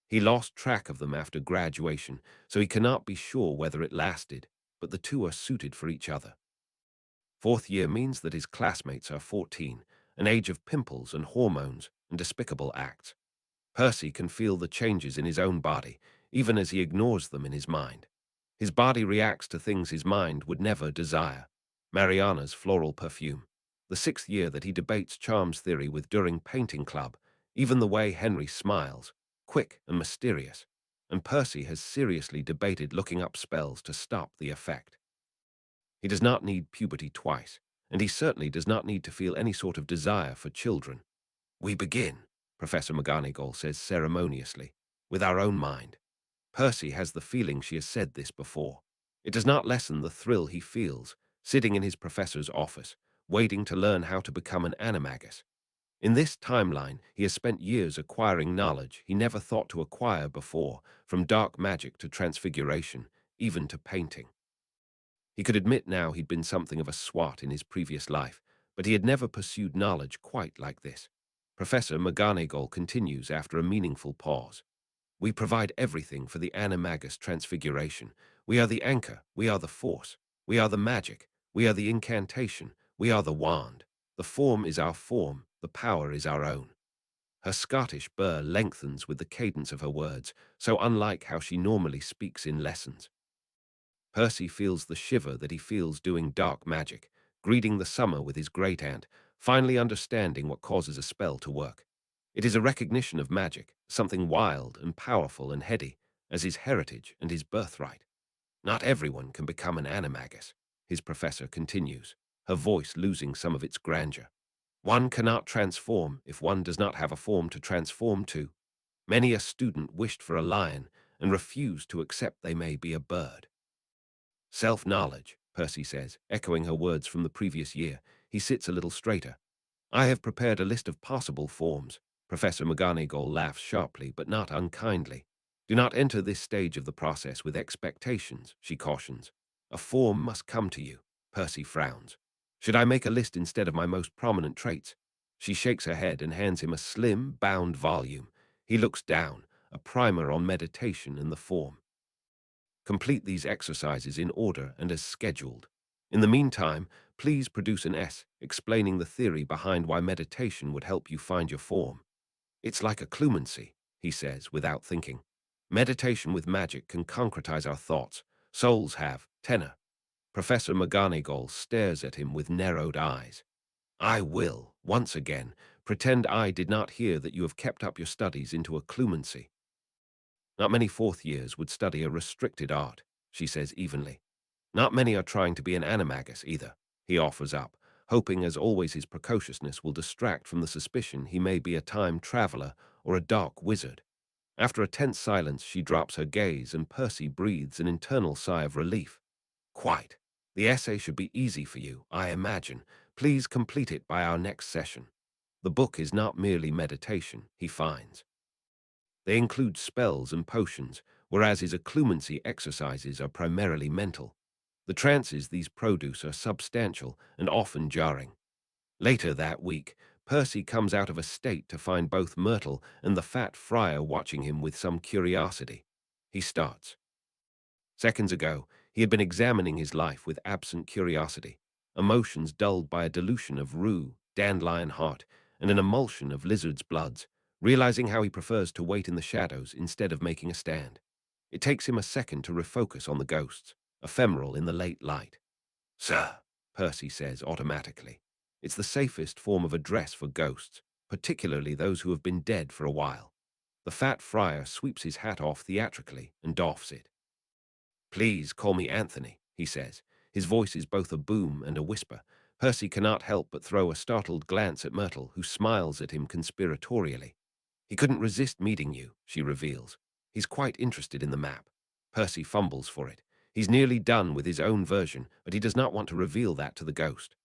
He lost track of them after graduation, so he cannot be sure whether it lasted, but the two are suited for each other. Fourth year means that his classmates are 14, an age of pimples and hormones and despicable acts. Percy can feel the changes in his own body, even as he ignores them in his mind. His body reacts to things his mind would never desire. Mariana's floral perfume, the 6th year that he debates charms theory with during painting club, even the way Henry smiles, quick and mysterious, and Percy has seriously debated looking up spells to stop the effect. He does not need puberty twice, and he certainly does not need to feel any sort of desire for children. "We begin," Professor McGonagall says ceremoniously, "with our own mind." Percy has the feeling she has said this before. It does not lessen the thrill he feels, sitting in his professor's office, waiting to learn how to become an animagus. In this timeline, he has spent years acquiring knowledge he never thought to acquire before, from dark magic to transfiguration, even to painting. He could admit now he'd been something of a swot in his previous life, but he had never pursued knowledge quite like this. Professor McGonagall continues after a meaningful pause. "We provide everything for the animagus transfiguration. We are the anchor, we are the force, we are the magic, we are the incantation, we are the wand. The form is our form, the power is our own." Her Scottish burr lengthens with the cadence of her words, so unlike how she normally speaks in lessons. Percy feels the shiver that he feels doing dark magic, greeting the summer with his great-aunt, finally understanding what causes a spell to work. It is a recognition of magic, something wild and powerful and heady, as his heritage and his birthright. "Not everyone can become an animagus," his professor continues, her voice losing some of its grandeur. "One cannot transform if one does not have a form to transform to. Many a student wished for a lion and refused to accept they may be a bird." "Self-knowledge," Percy says, echoing her words from the previous year. He sits a little straighter. "I have prepared a list of possible forms." Professor McGonagall laughs sharply, but not unkindly. "Do not enter this stage of the process with expectations," she cautions. "A form must come to you." Percy frowns. "Should I make a list instead of my most prominent traits?" She shakes her head and hands him a slim, bound volume. He looks down, a primer on meditation and the form. "Complete these exercises in order and as scheduled. In the meantime, please produce an S explaining the theory behind why meditation would help you find your form." "It's like a clumency," he says without thinking. "Meditation with magic can concretize our thoughts. Souls have tenor." Professor McGonagall stares at him with narrowed eyes. "I will, once again, pretend I did not hear that you have kept up your studies into a clumency." "Not many fourth years would study a restricted art," she says evenly. "Not many are trying to be an animagus either," he offers up, hoping as always his precociousness will distract from the suspicion he may be a time traveler or a dark wizard. After a tense silence, she drops her gaze and Percy breathes an internal sigh of relief. "Quite. The essay should be easy for you, I imagine, Please complete it by our next session. The book is not merely meditation, he finds. They include spells and potions, whereas his occlumency exercises are primarily mental. The trances these produce are substantial and often jarring. Later that week, Percy comes out of a state to find both Myrtle and the fat friar watching him with some curiosity. He starts. Seconds ago, he had been examining his life with absent curiosity, emotions dulled by a dilution of rue, dandelion heart, and an emulsion of lizard's bloods, realizing how he prefers to wait in the shadows instead of making a stand. It takes him a second to refocus on the ghosts, ephemeral in the late light. Sir, Percy says automatically. It's the safest form of address for ghosts, particularly those who have been dead for a while. The fat friar sweeps his hat off theatrically and doffs it. Please call me Anthony, he says. His voice is both a boom and a whisper. Percy cannot help but throw a startled glance at Myrtle, who smiles at him conspiratorially. He couldn't resist meeting you, she reveals. He's quite interested in the map. Percy fumbles for it. He's nearly done with his own version, but he does not want to reveal that to the ghost.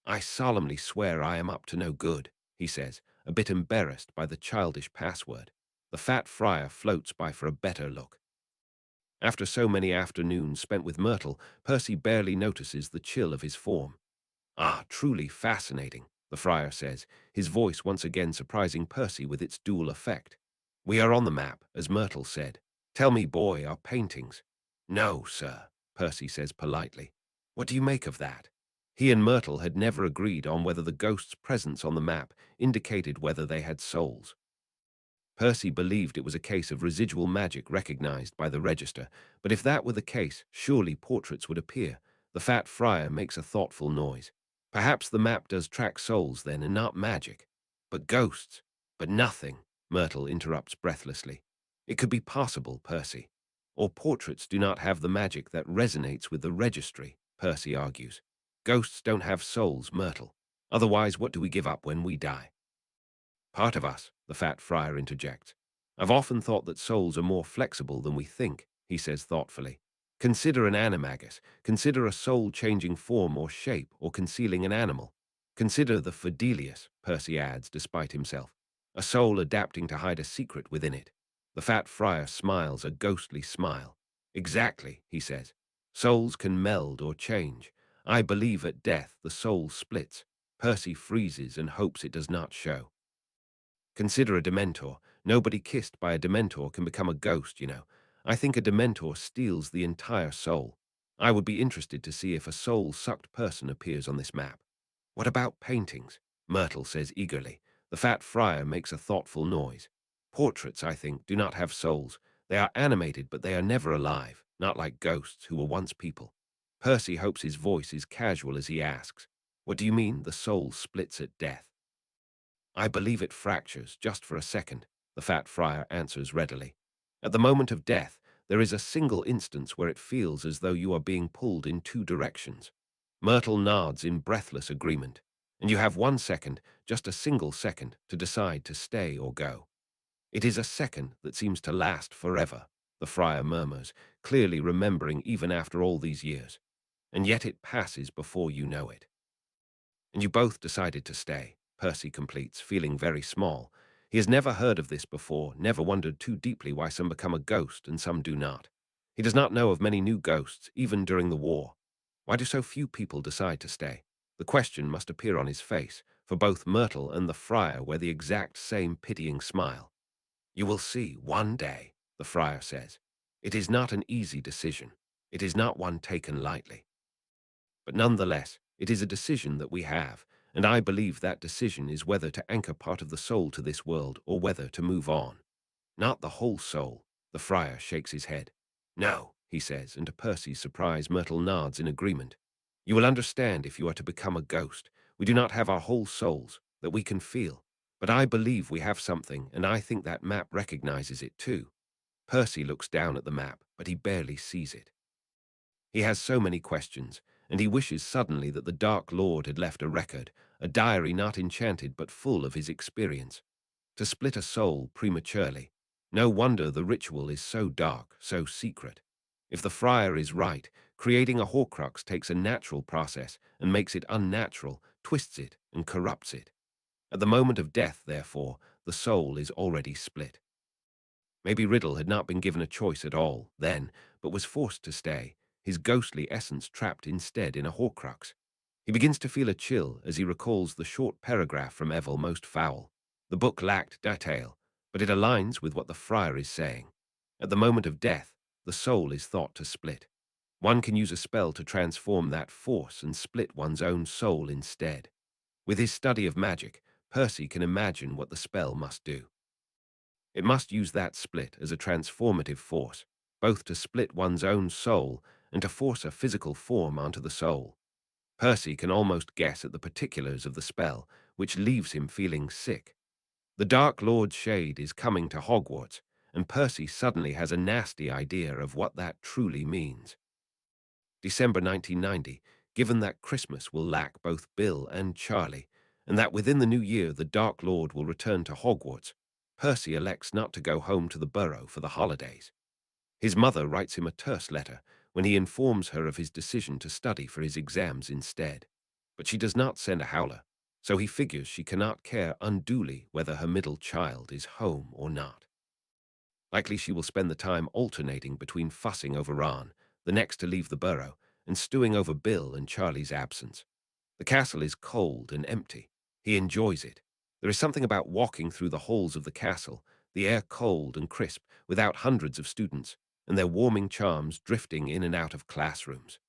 I solemnly swear I am up to no good, he says, a bit embarrassed by the childish password. The fat friar floats by for a better look. After so many afternoons spent with Myrtle, Percy barely notices the chill of his form. Ah, truly fascinating, the friar says, his voice once again surprising Percy with its dual effect. We are on the map, as Myrtle said. Tell me, boy, our paintings. No, sir, Percy says politely. What do you make of that? He and Myrtle had never agreed on whether the ghost's presence on the map indicated whether they had souls. Percy believed it was a case of residual magic recognized by the register, but if that were the case, surely portraits would appear. The fat friar makes a thoughtful noise. Perhaps the map does track souls then, and not magic. But ghosts. But nothing, Myrtle interrupts breathlessly. It could be possible, Percy. Or portraits do not have the magic that resonates with the registry, Percy argues. Ghosts don't have souls, Myrtle. Otherwise, what do we give up when we die? Part of us, the fat friar interjects. I've often thought that souls are more flexible than we think, he says thoughtfully. Consider an animagus. Consider a soul changing form or shape or concealing an animal. Consider the Fidelius, Percy adds despite himself. A soul adapting to hide a secret within it. The fat friar smiles a ghostly smile. Exactly, he says. Souls can meld or change. I believe at death the soul splits. Percy freezes and hopes it does not show. Consider a Dementor. Nobody kissed by a Dementor can become a ghost, you know. I think a Dementor steals the entire soul. I would be interested to see if a soul-sucked person appears on this map. What about paintings? Myrtle says eagerly. The fat friar makes a thoughtful noise. Portraits, I think, do not have souls. They are animated, but they are never alive, not like ghosts who were once people. Percy hopes his voice is casual as he asks, what do you mean the soul splits at death? I believe it fractures, just for a second, the fat friar answers readily. At the moment of death, there is a single instance where it feels as though you are being pulled in two directions. Myrtle nods in breathless agreement, and you have 1 second, just a single second, to decide to stay or go. It is a second that seems to last forever, the friar murmurs, clearly remembering even after all these years. And yet it passes before you know it. And you both decided to stay, Percy completes, feeling very small. He has never heard of this before, never wondered too deeply why some become a ghost and some do not. He does not know of many new ghosts, even during the war. Why do so few people decide to stay? The question must appear on his face, for both Myrtle and the friar wear the exact same pitying smile. You will see one day, the friar says. It is not an easy decision. It is not one taken lightly. But nonetheless, it is a decision that we have, and I believe that decision is whether to anchor part of the soul to this world or whether to move on. Not the whole soul, the friar shakes his head. No, he says, and to Percy's surprise, Myrtle nods in agreement. You will understand if you are to become a ghost. We do not have our whole souls, that we can feel. But I believe we have something, and I think that map recognizes it too. Percy looks down at the map, but he barely sees it. He has so many questions, and he wishes suddenly that the Dark Lord had left a record, a diary not enchanted but full of his experience. To split a soul prematurely. No wonder the ritual is so dark, so secret. If the friar is right, creating a Horcrux takes a natural process and makes it unnatural, twists it, and corrupts it. At the moment of death, therefore, the soul is already split. Maybe Riddle had not been given a choice at all, then, but was forced to stay, his ghostly essence trapped instead in a Horcrux. He begins to feel a chill as he recalls the short paragraph from Evil Most Foul. The book lacked detail, but it aligns with what the friar is saying. At the moment of death, the soul is thought to split. One can use a spell to transform that force and split one's own soul instead. With his study of magic, Percy can imagine what the spell must do. It must use that split as a transformative force, both to split one's own soul and to force a physical form onto the soul. Percy can almost guess at the particulars of the spell, which leaves him feeling sick. The Dark Lord's shade is coming to Hogwarts, and Percy suddenly has a nasty idea of what that truly means. December 1990, given that Christmas will lack both Bill and Charlie, and that within the new year the Dark Lord will return to Hogwarts, Percy elects not to go home to the Burrow for the holidays. His mother writes him a terse letter when he informs her of his decision to study for his exams instead. But she does not send a howler, so he figures she cannot care unduly whether her middle child is home or not. Likely she will spend the time alternating between fussing over Ron, the next to leave the Burrow, and stewing over Bill and Charlie's absence. The castle is cold and empty. He enjoys it. There is something about walking through the halls of the castle, the air cold and crisp, without hundreds of students, and their warming charms drifting in and out of classrooms.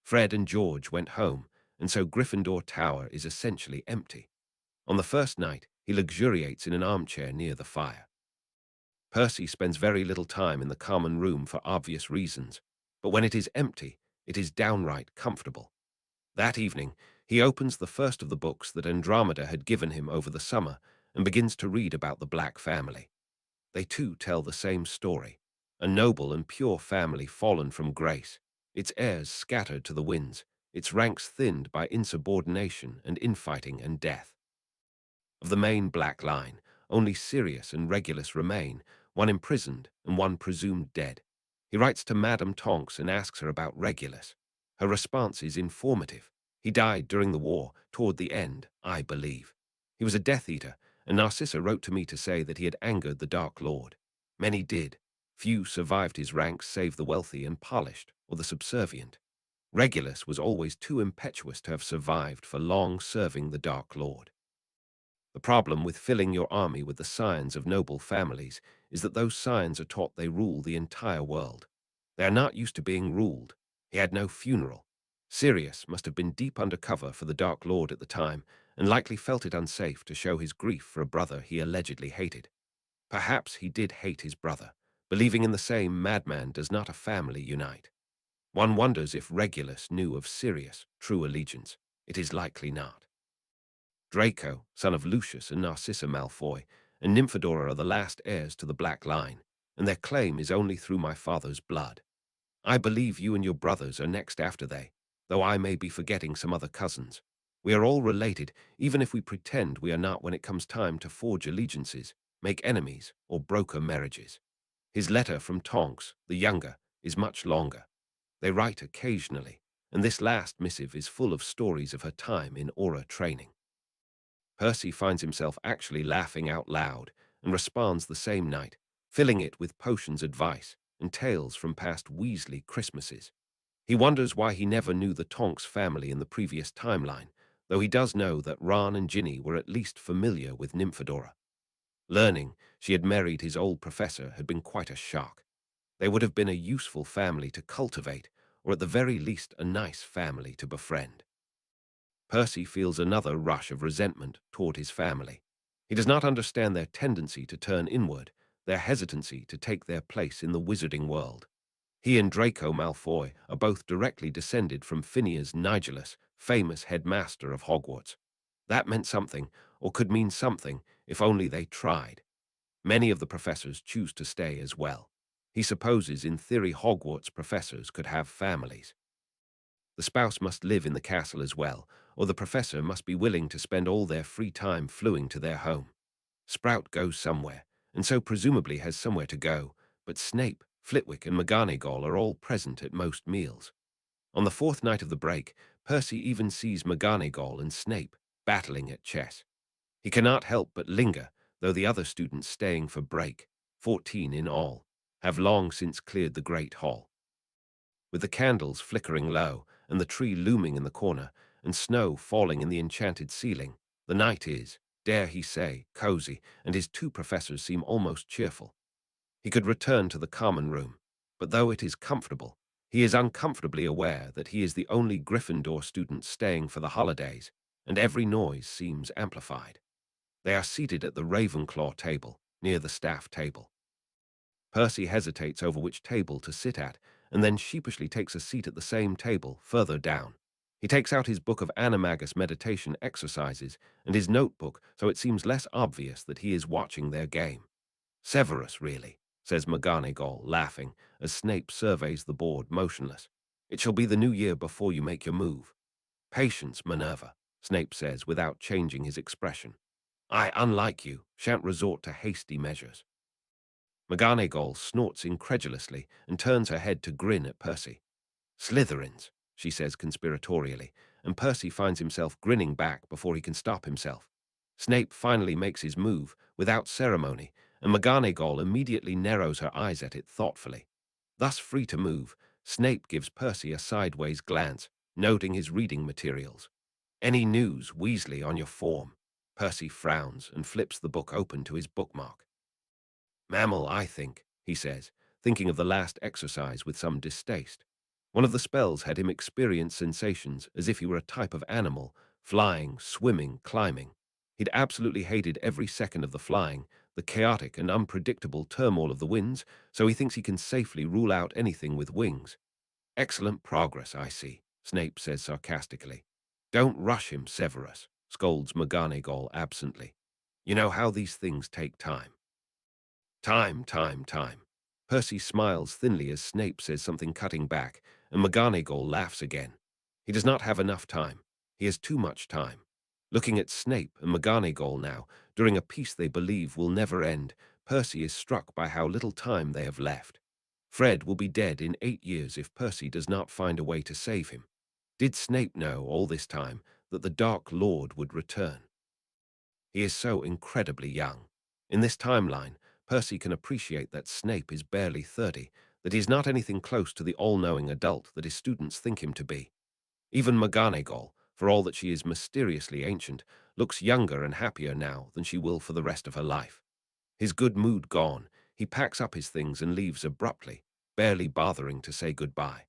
Fred and George went home, and so Gryffindor Tower is essentially empty. On the first night, he luxuriates in an armchair near the fire. Percy spends very little time in the common room for obvious reasons, but when it is empty, it is downright comfortable. That evening, he opens the first of the books that Andromeda had given him over the summer and begins to read about the Black family. They too tell the same story, a noble and pure family fallen from grace, its heirs scattered to the winds, its ranks thinned by insubordination and infighting and death. Of the main Black line, only Sirius and Regulus remain, one imprisoned and one presumed dead. He writes to Madame Tonks and asks her about Regulus. Her response is informative. He died during the war, toward the end, I believe. He was a Death Eater, and Narcissa wrote to me to say that he had angered the Dark Lord. Many did. Few survived his ranks save the wealthy and polished, or the subservient. Regulus was always too impetuous to have survived for long serving the Dark Lord. The problem with filling your army with the scions of noble families is that those scions are taught they rule the entire world. They are not used to being ruled. He had no funeral. Sirius must have been deep undercover for the Dark Lord at the time, and likely felt it unsafe to show his grief for a brother he allegedly hated. Perhaps he did hate his brother. Believing in the same madman does not a family unite. One wonders if Regulus knew of Sirius' true allegiance. It is likely not. Draco, son of Lucius and Narcissa Malfoy, and Nymphadora are the last heirs to the Black line, and their claim is only through my father's blood. I believe you and your brothers are next after they, though I may be forgetting some other cousins. We are all related, even if we pretend we are not when it comes time to forge allegiances, make enemies, or broker marriages. His letter from Tonks, the younger, is much longer. They write occasionally, and this last missive is full of stories of her time in aura training. Percy finds himself actually laughing out loud and responds the same night, filling it with potions advice and tales from past Weasley Christmases. He wonders why he never knew the Tonks family in the previous timeline, though he does know that Ron and Ginny were at least familiar with Nymphadora. Learning she had married his old professor had been quite a shock. They would have been a useful family to cultivate, or at the very least a nice family to befriend. Percy feels another rush of resentment toward his family. He does not understand their tendency to turn inward, their hesitancy to take their place in the wizarding world. He and Draco Malfoy are both directly descended from Phineas Nigellus, famous headmaster of Hogwarts. That meant something, or could mean something, if only they tried. Many of the professors choose to stay as well. He supposes in theory Hogwarts professors could have families. The spouse must live in the castle as well, or the professor must be willing to spend all their free time fluing to their home. Sprout goes somewhere, and so presumably has somewhere to go, but Snape, Flitwick, and McGonagall are all present at most meals. On the fourth night of the break, Percy even sees McGonagall and Snape, battling at chess. He cannot help but linger, though the other students staying for break, 14 in all, have long since cleared the great hall. With the candles flickering low, and the tree looming in the corner, and snow falling in the enchanted ceiling, the night is, dare he say, cozy, and his two professors seem almost cheerful. He could return to the common room, but though it is comfortable, he is uncomfortably aware that he is the only Gryffindor student staying for the holidays, and every noise seems amplified. They are seated at the Ravenclaw table, near the staff table. Percy hesitates over which table to sit at, and then sheepishly takes a seat at the same table, further down. He takes out his book of animagus meditation exercises and his notebook, so it seems less obvious that he is watching their game. Severus, really, says McGonagall, laughing, as Snape surveys the board, motionless. It shall be the new year before you make your move. Patience, Minerva, Snape says, without changing his expression. I, unlike you, shan't resort to hasty measures. McGonagall snorts incredulously and turns her head to grin at Percy. Slytherins, she says conspiratorially, and Percy finds himself grinning back before he can stop himself. Snape finally makes his move, without ceremony, and McGonagall immediately narrows her eyes at it thoughtfully. Thus free to move, Snape gives Percy a sideways glance, noting his reading materials. Any news, Weasley, on your form? Percy frowns and flips the book open to his bookmark. Mammal, I think, he says, thinking of the last exercise with some distaste. One of the spells had him experience sensations as if he were a type of animal, flying, swimming, climbing. He'd absolutely hated every second of the flying, the chaotic and unpredictable turmoil of the winds, so he thinks he can safely rule out anything with wings. Excellent progress, I see, Snape says sarcastically. Don't rush him, Severus, scolds McGonagall absently. You know how these things take time. Time. Percy smiles thinly as Snape says something cutting back, and McGonagall laughs again. He does not have enough time. He has too much time. Looking at Snape and McGonagall now, during a peace they believe will never end, Percy is struck by how little time they have left. Fred will be dead in 8 years if Percy does not find a way to save him. Did Snape know all this time that the Dark Lord would return? He is so incredibly young. In this timeline, Percy can appreciate that Snape is barely 30, that he is not anything close to the all-knowing adult that his students think him to be. Even McGonagall, for all that she is mysteriously ancient, looks younger and happier now than she will for the rest of her life. His good mood gone, he packs up his things and leaves abruptly, barely bothering to say goodbye.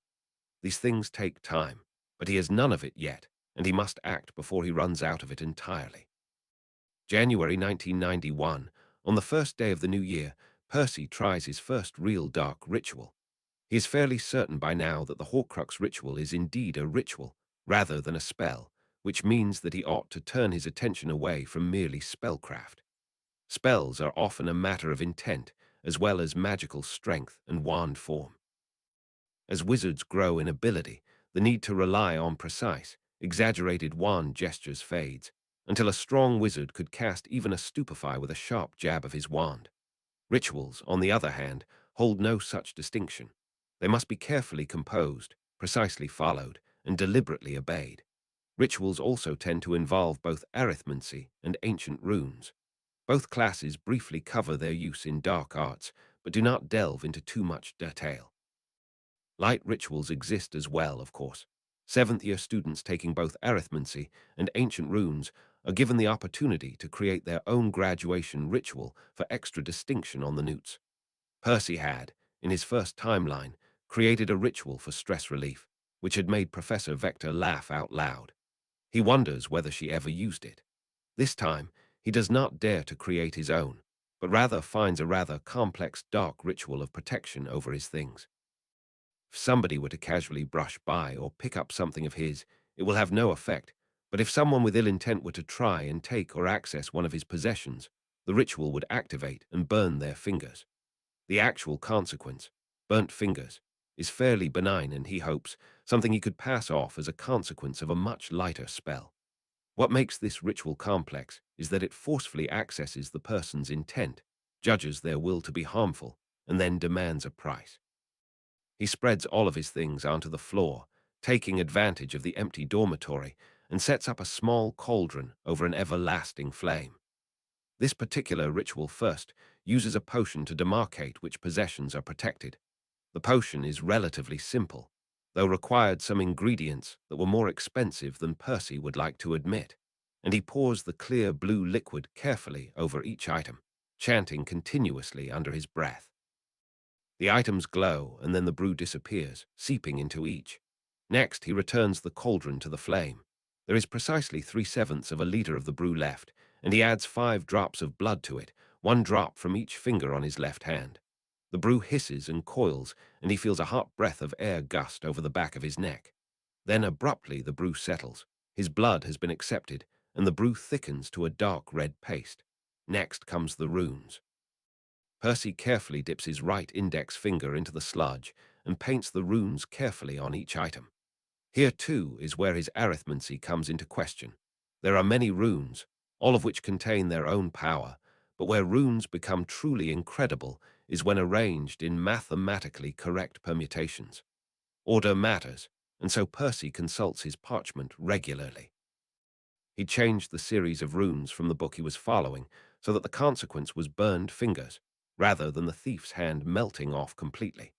These things take time, but he has none of it yet, and he must act before he runs out of it entirely. January 1991. On the first day of the new year, Percy tries his first real dark ritual. He is fairly certain by now that the Horcrux ritual is indeed a ritual, rather than a spell, which means that he ought to turn his attention away from merely spellcraft. Spells are often a matter of intent, as well as magical strength and wand form. As wizards grow in ability, the need to rely on precise, exaggerated wand gestures fades, until a strong wizard could cast even a stupefy with a sharp jab of his wand. Rituals, on the other hand, hold no such distinction. They must be carefully composed, precisely followed, and deliberately obeyed. Rituals also tend to involve both arithmancy and ancient runes. Both classes briefly cover their use in dark arts, but do not delve into too much detail. Light rituals exist as well, of course. Seventh-year students taking both arithmancy and ancient runes are given the opportunity to create their own graduation ritual for extra distinction on the newts. Percy had, in his first timeline, created a ritual for stress relief, which had made Professor Vector laugh out loud. He wonders whether she ever used it. This time, he does not dare to create his own, but rather finds a rather complex dark ritual of protection over his things. If somebody were to casually brush by or pick up something of his, it will have no effect, but if someone with ill intent were to try and take or access one of his possessions, the ritual would activate and burn their fingers. The actual consequence, burnt fingers, is fairly benign and, he hopes, something he could pass off as a consequence of a much lighter spell. What makes this ritual complex is that it forcefully accesses the person's intent, judges their will to be harmful, and then demands a price. He spreads all of his things onto the floor, taking advantage of the empty dormitory, and sets up a small cauldron over an everlasting flame. This particular ritual first uses a potion to demarcate which possessions are protected. The potion is relatively simple, though required some ingredients that were more expensive than Percy would like to admit, and he pours the clear blue liquid carefully over each item, chanting continuously under his breath. The items glow, and then the brew disappears, seeping into each. Next, he returns the cauldron to the flame. There is precisely 3/7 of a liter of the brew left, and he adds 5 drops of blood to it, 1 drop from each finger on his left hand. The brew hisses and coils, and he feels a hot breath of air gust over the back of his neck. Then abruptly the brew settles. His blood has been accepted, and the brew thickens to a dark red paste. Next comes the runes. Percy carefully dips his right index finger into the sludge and paints the runes carefully on each item. Here, too, is where his arithmancy comes into question. There are many runes, all of which contain their own power, but where runes become truly incredible is when arranged in mathematically correct permutations. Order matters, and so Percy consults his parchment regularly. He changed the series of runes from the book he was following so that the consequence was burned fingers, rather than the thief's hand melting off completely.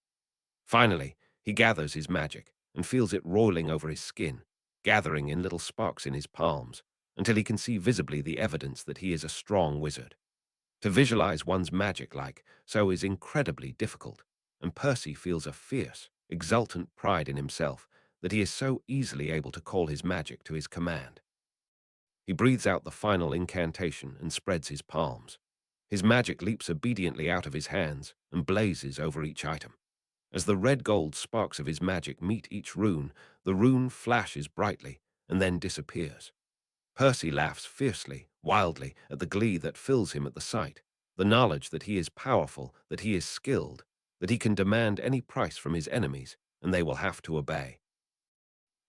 Finally, he gathers his magic and feels it roiling over his skin, gathering in little sparks in his palms, until he can see visibly the evidence that he is a strong wizard. To visualize one's magic like so is incredibly difficult, and Percy feels a fierce, exultant pride in himself that he is so easily able to call his magic to his command. He breathes out the final incantation and spreads his palms. His magic leaps obediently out of his hands and blazes over each item. As the red-gold sparks of his magic meet each rune, the rune flashes brightly and then disappears. Percy laughs fiercely, wildly, at the glee that fills him at the sight, the knowledge that he is powerful, that he is skilled, that he can demand any price from his enemies, and they will have to obey.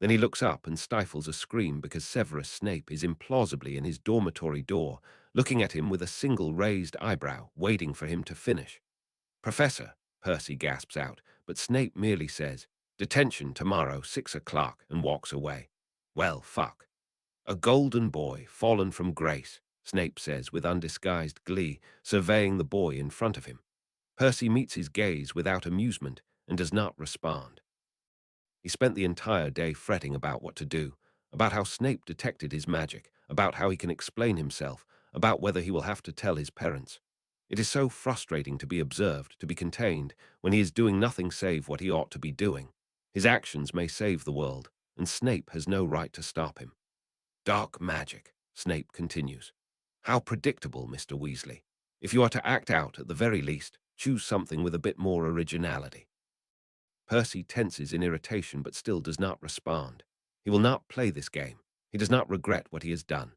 Then he looks up and stifles a scream because Severus Snape is implausibly in his dormitory door, looking at him with a single raised eyebrow, waiting for him to finish. "Professor," Percy gasps out, but Snape merely says, "Detention tomorrow, 6 o'clock," and walks away. Well, fuck. "A golden boy, fallen from grace," Snape says with undisguised glee, surveying the boy in front of him. Percy meets his gaze without amusement and does not respond. He spent the entire day fretting about what to do, about how Snape detected his magic, about how he can explain himself, about whether he will have to tell his parents. It is so frustrating to be observed, to be contained, when he is doing nothing save what he ought to be doing. His actions may save the world, and Snape has no right to stop him. "Dark magic," Snape continues. "How predictable, Mr. Weasley. If you are to act out, at the very least, choose something with a bit more originality." Percy tenses in irritation but still does not respond. He will not play this game. He does not regret what he has done.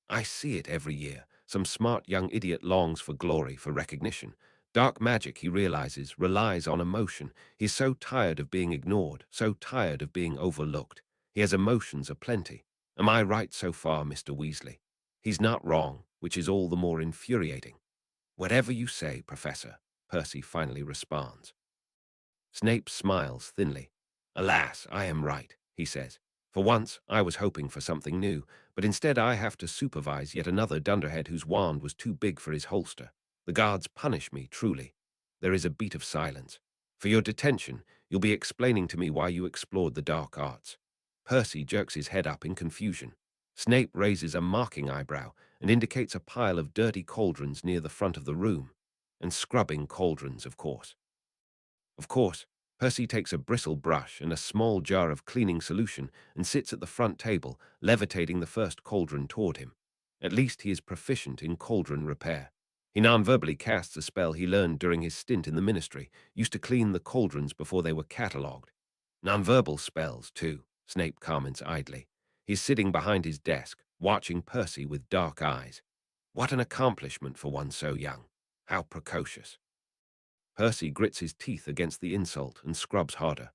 I see it every year. Some smart young idiot longs for glory, for recognition. Dark magic, he realizes, relies on emotion. He's so tired of being ignored, so tired of being overlooked. He has emotions aplenty. Am I right so far, Mr. Weasley? He's not wrong, which is all the more infuriating. "Whatever you say, Professor," Percy finally responds. Snape smiles thinly. "Alas, I am right," he says. "For once, I was hoping for something new, but instead I have to supervise yet another dunderhead whose wand was too big for his holster. The guards punish me, truly." There is a beat of silence. "For your detention, you'll be explaining to me why you explored the dark arts." Percy jerks his head up in confusion. Snape raises a mocking eyebrow and indicates a pile of dirty cauldrons near the front of the room. And scrubbing cauldrons, of course. Of course, Percy takes a bristle brush and a small jar of cleaning solution and sits at the front table, levitating the first cauldron toward him. At least he is proficient in cauldron repair. He non-verbally casts a spell he learned during his stint in the ministry, used to clean the cauldrons before they were catalogued. Non-verbal spells, too, Snape comments idly. He's sitting behind his desk, watching Percy with dark eyes. What an accomplishment for one so young. How precocious. Percy grits his teeth against the insult and scrubs harder.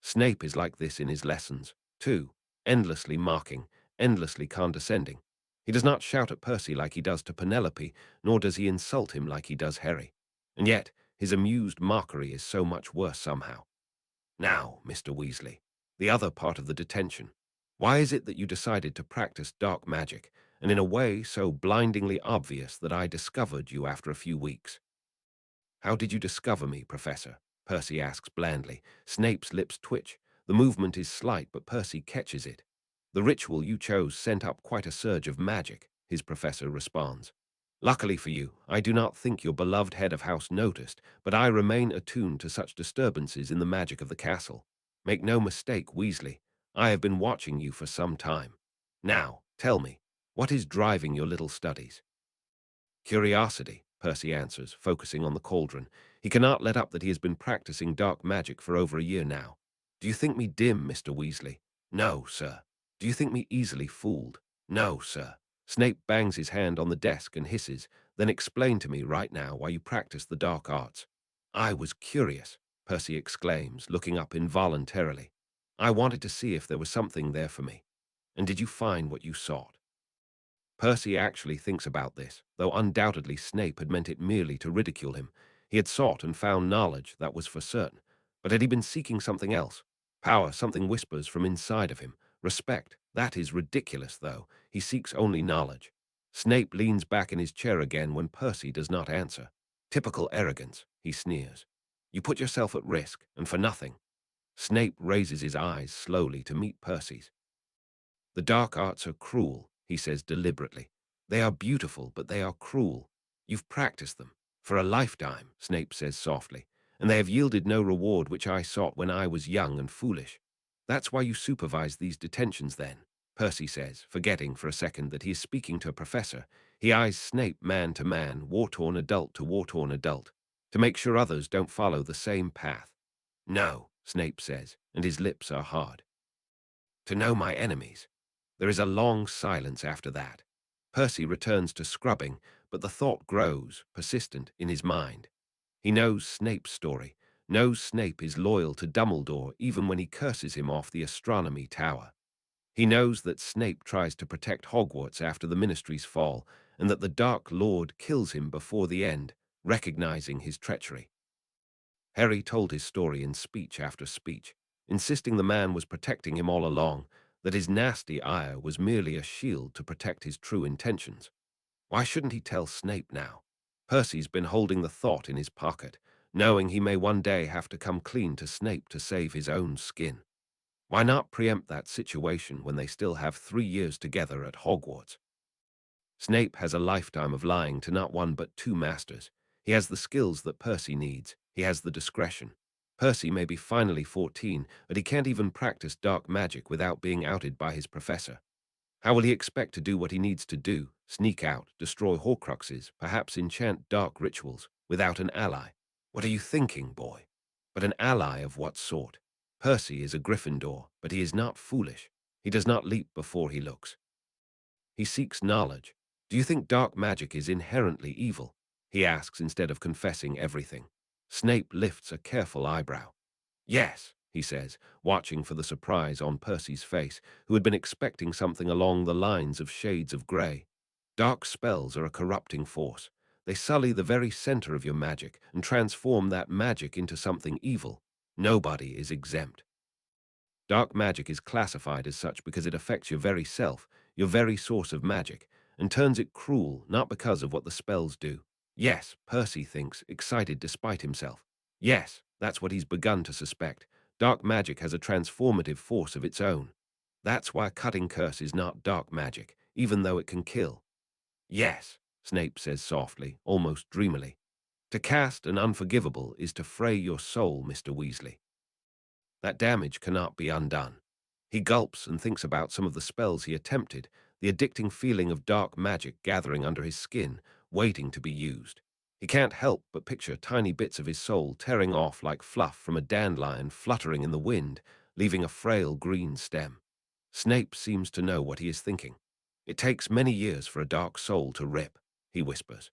Snape is like this in his lessons, too, endlessly mocking, endlessly condescending. He does not shout at Percy like he does to Penelope, nor does he insult him like he does Harry. And yet, his amused mockery is so much worse somehow. "Now, Mr. Weasley, the other part of the detention. Why is it that you decided to practice dark magic, and in a way so blindingly obvious that I discovered you after a few weeks? How did you discover me, Professor? Percy asks blandly. Snape's lips twitch. The movement is slight, but Percy catches it. The ritual you chose sent up quite a surge of magic, his professor responds. Luckily for you, I do not think your beloved head of house noticed, but I remain attuned to such disturbances in the magic of the castle. Make no mistake, Weasley, I have been watching you for some time. Now, tell me, what is driving your little studies? Curiosity, Percy answers, focusing on the cauldron. He cannot let up that he has been practicing dark magic for over a year now. Do you think me dim, Mr. Weasley? No, sir. Do you think me easily fooled? No, sir. Snape bangs his hand on the desk and hisses, then explain to me right now why you practice the dark arts. I was curious, Percy exclaims, looking up involuntarily. I wanted to see if there was something there for me. And did you find what you sought? Percy actually thinks about this, though undoubtedly Snape had meant it merely to ridicule him. He had sought and found knowledge, that was for certain. But had he been seeking something else? Power, something whispers from inside of him. Respect, that is ridiculous, though. He seeks only knowledge. Snape leans back in his chair again when Percy does not answer. Typical arrogance, he sneers. You put yourself at risk, and for nothing. Snape raises his eyes slowly to meet Percy's. The dark arts are cruel, he says deliberately. They are beautiful, but they are cruel. You've practiced them. For a lifetime, Snape says softly, and they have yielded no reward which I sought when I was young and foolish. That's why you supervise these detentions then, Percy says, forgetting for a second that he is speaking to a professor. He eyes Snape man to man, war-torn adult to war-torn adult, to make sure others don't follow the same path. No, Snape says, and his lips are hard. To know my enemies. There is a long silence after that. Percy returns to scrubbing, but the thought grows, persistent, in his mind. He knows Snape's story, knows Snape is loyal to Dumbledore even when he curses him off the astronomy tower. He knows that Snape tries to protect Hogwarts after the Ministry's fall, and that the Dark Lord kills him before the end, recognizing his treachery. Harry told his story in speech after speech, insisting the man was protecting him all along, that his nasty ire was merely a shield to protect his true intentions. Why shouldn't he tell Snape now? Percy's been holding the thought in his pocket, knowing he may one day have to come clean to Snape to save his own skin. Why not preempt that situation when they still have 3 years together at Hogwarts? Snape has a lifetime of lying to not one but two masters. He has the skills that Percy needs. He has the discretion. Percy may be finally 14, but he can't even practice dark magic without being outed by his professor. How will he expect to do what he needs to do, sneak out, destroy Horcruxes, perhaps enchant dark rituals, without an ally? What are you thinking, boy? But an ally of what sort? Percy is a Gryffindor, but he is not foolish. He does not leap before he looks. He seeks knowledge. Do you think dark magic is inherently evil? He asks instead of confessing everything. Snape lifts a careful eyebrow. Yes, he says, watching for the surprise on Percy's face, who had been expecting something along the lines of shades of grey. Dark spells are a corrupting force. They sully the very center of your magic and transform that magic into something evil. Nobody is exempt. Dark magic is classified as such because it affects your very self, your very source of magic, and turns it cruel not because of what the spells do. Yes, Percy thinks, excited despite himself. Yes, that's what he's begun to suspect. Dark magic has a transformative force of its own. That's why cutting curse is not dark magic, even though it can kill. Yes, Snape says softly, almost dreamily. To cast an unforgivable is to fray your soul, Mr. Weasley. That damage cannot be undone. He gulps and thinks about some of the spells he attempted, the addicting feeling of dark magic gathering under his skin, waiting to be used. He can't help but picture tiny bits of his soul tearing off like fluff from a dandelion fluttering in the wind, leaving a frail green stem. Snape seems to know what he is thinking. It takes many years for a dark soul to rip, he whispers,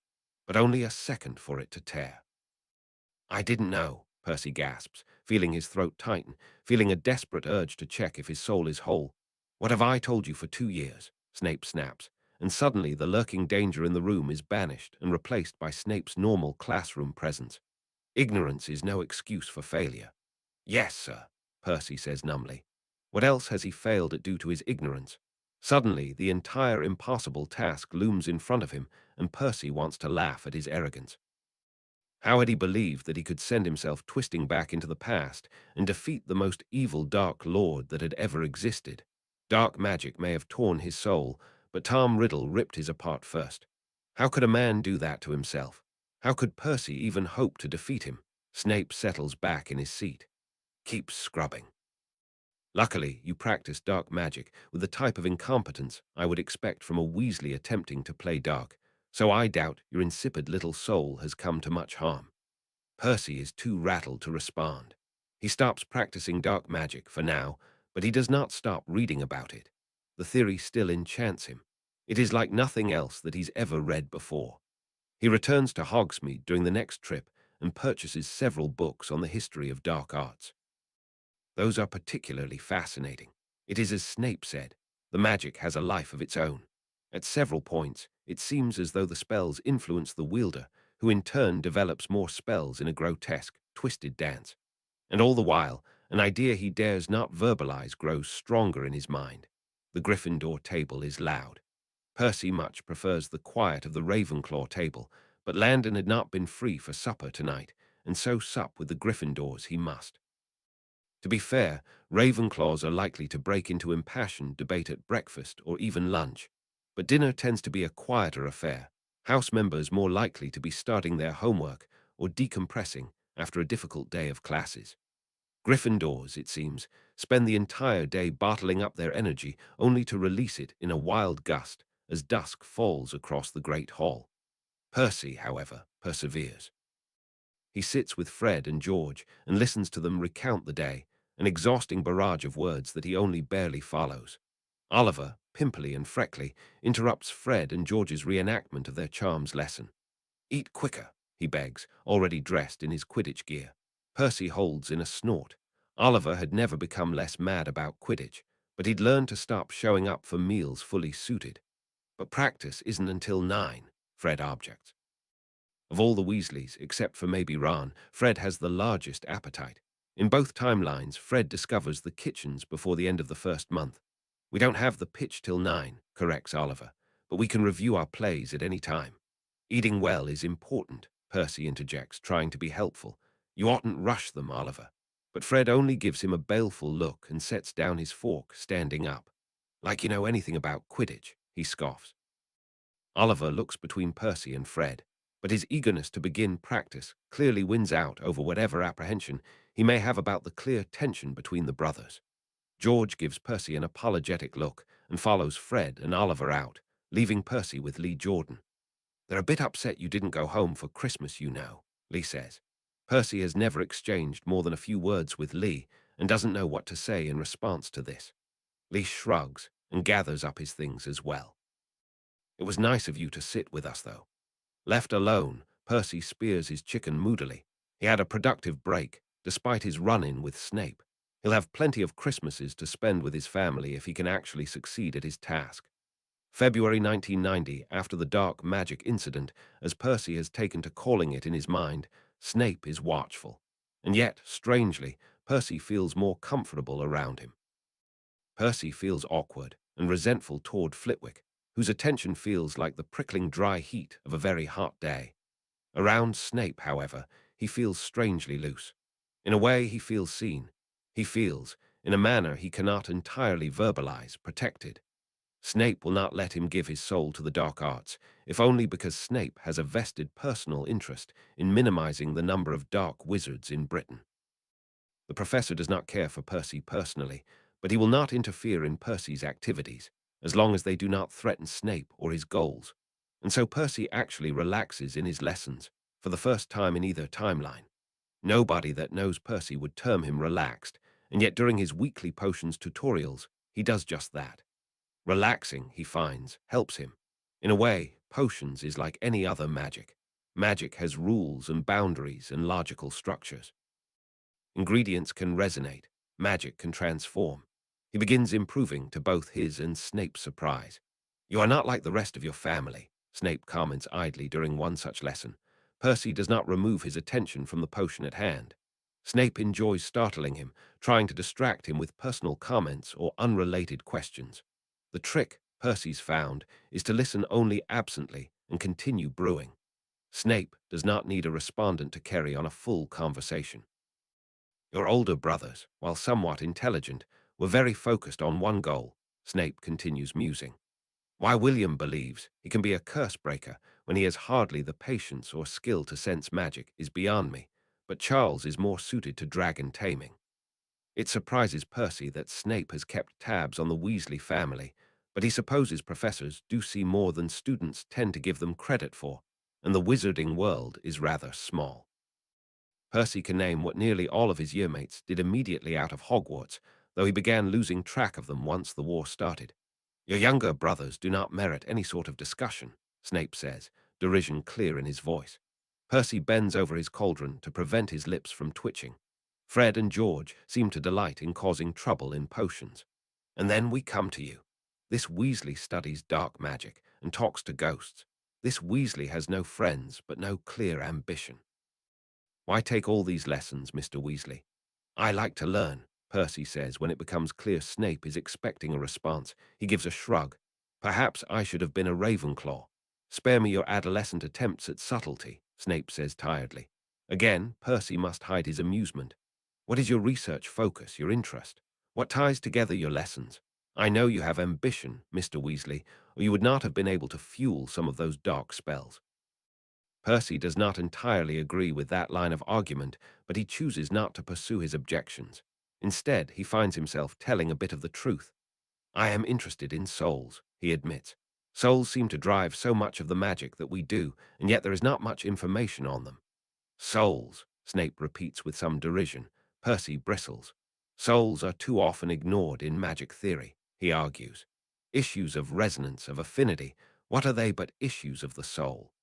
but only a second for it to tear. I didn't know, Percy gasps, feeling his throat tighten, feeling a desperate urge to check if his soul is whole. What have I told you for 2 years? Snape snaps, and suddenly the lurking danger in the room is banished and replaced by Snape's normal classroom presence. Ignorance is no excuse for failure. Yes, sir, Percy says numbly. What else has he failed at due to his ignorance? Suddenly, the entire impossible task looms in front of him, and Percy wants to laugh at his arrogance. How had he believed that he could send himself twisting back into the past and defeat the most evil Dark Lord that had ever existed? Dark magic may have torn his soul, but Tom Riddle ripped his apart first. How could a man do that to himself? How could Percy even hope to defeat him? Snape settles back in his seat. Keep scrubbing. Luckily, you practice dark magic with the type of incompetence I would expect from a Weasley attempting to play dark, so I doubt your insipid little soul has come to much harm. Percy is too rattled to respond. He stops practicing dark magic for now, but he does not stop reading about it. The theory still enchants him. It is like nothing else that he's ever read before. He returns to Hogsmeade during the next trip and purchases several books on the history of dark arts. Those are particularly fascinating. It is as Snape said, the magic has a life of its own. At several points, it seems as though the spells influence the wielder, who in turn develops more spells in a grotesque, twisted dance. And all the while, an idea he dares not verbalize grows stronger in his mind. The Gryffindor table is loud. Percy much prefers the quiet of the Ravenclaw table, but Landon had not been free for supper tonight, and so sup with the Gryffindors he must. To be fair, Ravenclaws are likely to break into impassioned debate at breakfast or even lunch, but dinner tends to be a quieter affair, house members more likely to be starting their homework or decompressing after a difficult day of classes. Gryffindors, it seems, spend the entire day bottling up their energy only to release it in a wild gust as dusk falls across the great hall. Percy, however, perseveres. He sits with Fred and George and listens to them recount the day, an exhausting barrage of words that he only barely follows. Oliver, pimply and freckly, interrupts Fred and George's reenactment of their charms lesson. "Eat quicker," he begs, already dressed in his Quidditch gear. Percy holds in a snort. Oliver had never become less mad about Quidditch, but he'd learned to stop showing up for meals fully suited. "But practice isn't until 9, Fred objects. Of all the Weasleys, except for maybe Ron, Fred has the largest appetite. In both timelines, Fred discovers the kitchens before the end of the first month. "We don't have the pitch till 9, corrects Oliver, "but we can review our plays at any time." "Eating well is important," Percy interjects, trying to be helpful. "You oughtn't rush them, Oliver." But Fred only gives him a baleful look and sets down his fork, standing up. "Like you know anything about Quidditch," he scoffs. Oliver looks between Percy and Fred, but his eagerness to begin practice clearly wins out over whatever apprehension he may have about the clear tension between the brothers. George gives Percy an apologetic look and follows Fred and Oliver out, leaving Percy with Lee Jordan. "They're a bit upset you didn't go home for Christmas, you know," Lee says. Percy has never exchanged more than a few words with Lee and doesn't know what to say in response to this. Lee shrugs and gathers up his things as well. "It was nice of you to sit with us, though." Left alone, Percy spears his chicken moodily. He had a productive break, despite his run-in with Snape. He'll have plenty of Christmases to spend with his family if he can actually succeed at his task. February 1990, after the dark magic incident, as Percy has taken to calling it in his mind, Snape is watchful. And yet, strangely, Percy feels more comfortable around him. Percy feels awkward and resentful toward Flitwick, whose attention feels like the prickling dry heat of a very hot day. Around Snape, however, he feels strangely loose. In a way, he feels seen. He feels, in a manner he cannot entirely verbalize, protected. Snape will not let him give his soul to the dark arts, if only because Snape has a vested personal interest in minimizing the number of dark wizards in Britain. The professor does not care for Percy personally, but he will not interfere in Percy's activities, as long as they do not threaten Snape or his goals. And so Percy actually relaxes in his lessons, for the first time in either timeline. Nobody that knows Percy would term him relaxed, and yet during his weekly potions tutorials, he does just that. Relaxing, he finds, helps him. In a way, potions is like any other magic. Magic has rules and boundaries and logical structures. Ingredients can resonate. Magic can transform. He begins improving to both his and Snape's surprise. "You are not like the rest of your family," Snape comments idly during one such lesson. Percy does not remove his attention from the potion at hand. Snape enjoys startling him, trying to distract him with personal comments or unrelated questions. The trick, Percy's found, is to listen only absently and continue brewing. Snape does not need a respondent to carry on a full conversation. Your older brothers, while somewhat intelligent, were very focused on one goal, Snape continues musing. Why William believes he can be a curse breaker when he has hardly the patience or skill to sense magic is beyond me, but Charles is more suited to dragon taming. It surprises Percy that Snape has kept tabs on the Weasley family, but he supposes professors do see more than students tend to give them credit for, and the wizarding world is rather small. Percy can name what nearly all of his yearmates did immediately out of Hogwarts, though he began losing track of them once the war started. Your younger brothers do not merit any sort of discussion, Snape says, derision clear in his voice. Percy bends over his cauldron to prevent his lips from twitching. Fred and George seem to delight in causing trouble in potions. And then we come to you. This Weasley studies dark magic and talks to ghosts. This Weasley has no friends but no clear ambition. Why take all these lessons, Mr. Weasley? I like to learn, Percy says when it becomes clear Snape is expecting a response. He gives a shrug. Perhaps I should have been a Ravenclaw. Spare me your adolescent attempts at subtlety, Snape says tiredly. Again, Percy must hide his amusement. What is your research focus, your interest? What ties together your lessons? I know you have ambition, Mr. Weasley, or you would not have been able to fuel some of those dark spells. Percy does not entirely agree with that line of argument, but he chooses not to pursue his objections. Instead, he finds himself telling a bit of the truth. I am interested in souls, he admits. Souls seem to drive so much of the magic that we do, and yet there is not much information on them. Souls, Snape repeats with some derision. Percy bristles. Souls are too often ignored in magic theory, he argues. Issues of resonance, of affinity, what are they but issues of the soul?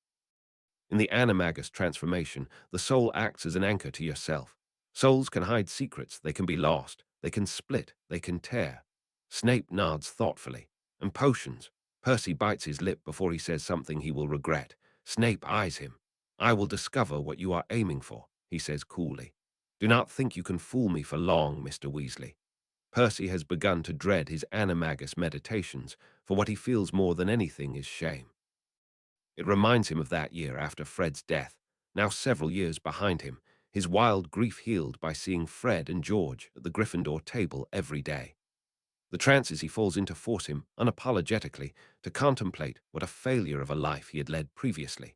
In the animagus transformation, the soul acts as an anchor to yourself. Souls can hide secrets, they can be lost, they can split, they can tear. Snape nods thoughtfully. And potions. Percy bites his lip before he says something he will regret. Snape eyes him. I will discover what you are aiming for, he says coolly. Do not think you can fool me for long, Mr. Weasley. Percy has begun to dread his animagus meditations, for what he feels more than anything is shame. It reminds him of that year after Fred's death, now several years behind him, his wild grief healed by seeing Fred and George at the Gryffindor table every day. The trances he falls into force him, unapologetically, to contemplate what a failure of a life he had led previously.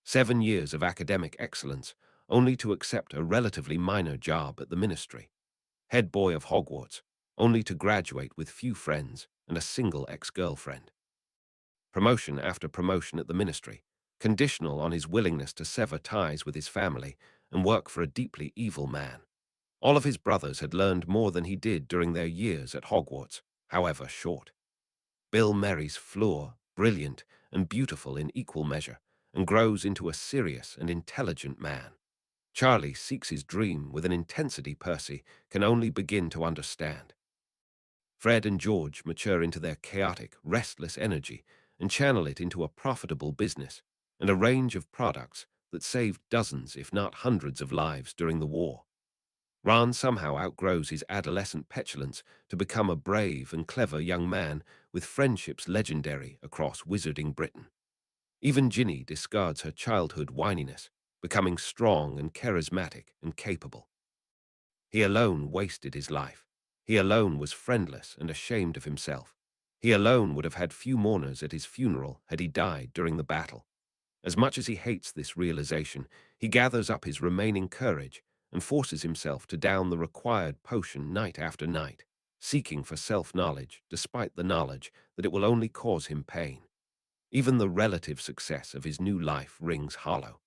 7 years of academic excellence, only to accept a relatively minor job at the ministry. Head boy of Hogwarts, only to graduate with few friends and a single ex-girlfriend. Promotion after promotion at the ministry, conditional on his willingness to sever ties with his family and work for a deeply evil man. All of his brothers had learned more than he did during their years at Hogwarts, however short. Bill marries Fleur, brilliant and beautiful in equal measure, and grows into a serious and intelligent man. Charlie seeks his dream with an intensity Percy can only begin to understand. Fred and George mature into their chaotic, restless energy and channel it into a profitable business and a range of products that saved dozens, if not hundreds, of lives during the war. Ron somehow outgrows his adolescent petulance to become a brave and clever young man with friendships legendary across wizarding Britain. Even Ginny discards her childhood whininess, becoming strong and charismatic and capable. He alone wasted his life. He alone was friendless and ashamed of himself. He alone would have had few mourners at his funeral had he died during the battle. As much as he hates this realization, he gathers up his remaining courage and forces himself to down the required potion night after night, seeking for self-knowledge despite the knowledge that it will only cause him pain. Even the relative success of his new life rings hollow.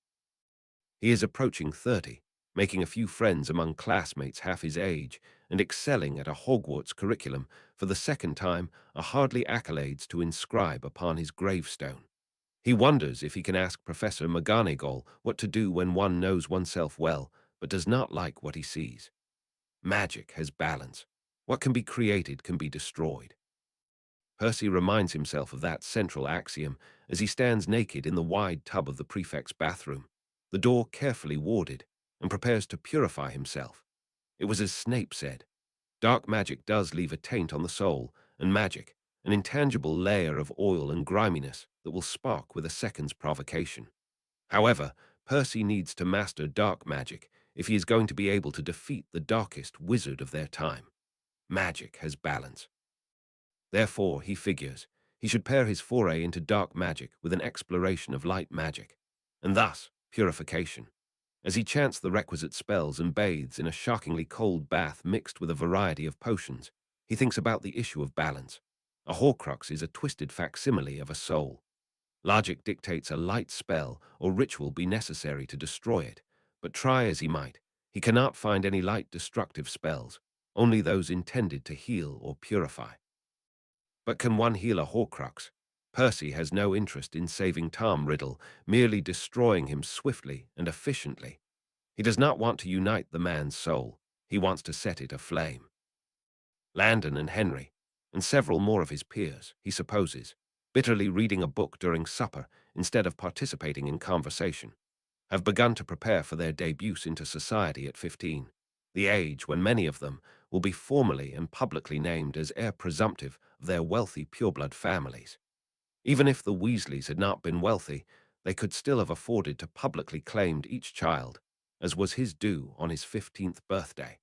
He is approaching 30, making a few friends among classmates half his age, and excelling at a Hogwarts curriculum for the second time are hardly accolades to inscribe upon his gravestone. He wonders if he can ask Professor McGonagall what to do when one knows oneself well, but does not like what he sees. Magic has balance. What can be created can be destroyed. Percy reminds himself of that central axiom as he stands naked in the wide tub of the prefect's bathroom, the door carefully warded, and prepares to purify himself. It was as Snape said. Dark magic does leave a taint on the soul, and magic, an intangible layer of oil and griminess that will spark with a second's provocation. However, Percy needs to master dark magic if he is going to be able to defeat the darkest wizard of their time. Magic has balance. Therefore, he figures, he should pair his foray into dark magic with an exploration of light magic, and thus purification. As he chants the requisite spells and bathes in a shockingly cold bath mixed with a variety of potions, he thinks about the issue of balance. A Horcrux is a twisted facsimile of a soul. Logic dictates a light spell or ritual be necessary to destroy it, but try as he might, he cannot find any light destructive spells, only those intended to heal or purify. But can one heal a Horcrux? Percy has no interest in saving Tom Riddle, merely destroying him swiftly and efficiently. He does not want to unite the man's soul. He wants to set it aflame. Landon and Henry, and several more of his peers, he supposes, bitterly reading a book during supper instead of participating in conversation, have begun to prepare for their debuts into society at 15, the age when many of them will be formally and publicly named as heir presumptive of their wealthy pureblood families. Even if the Weasleys had not been wealthy, they could still have afforded to publicly claim each child, as was his due on his 15th birthday.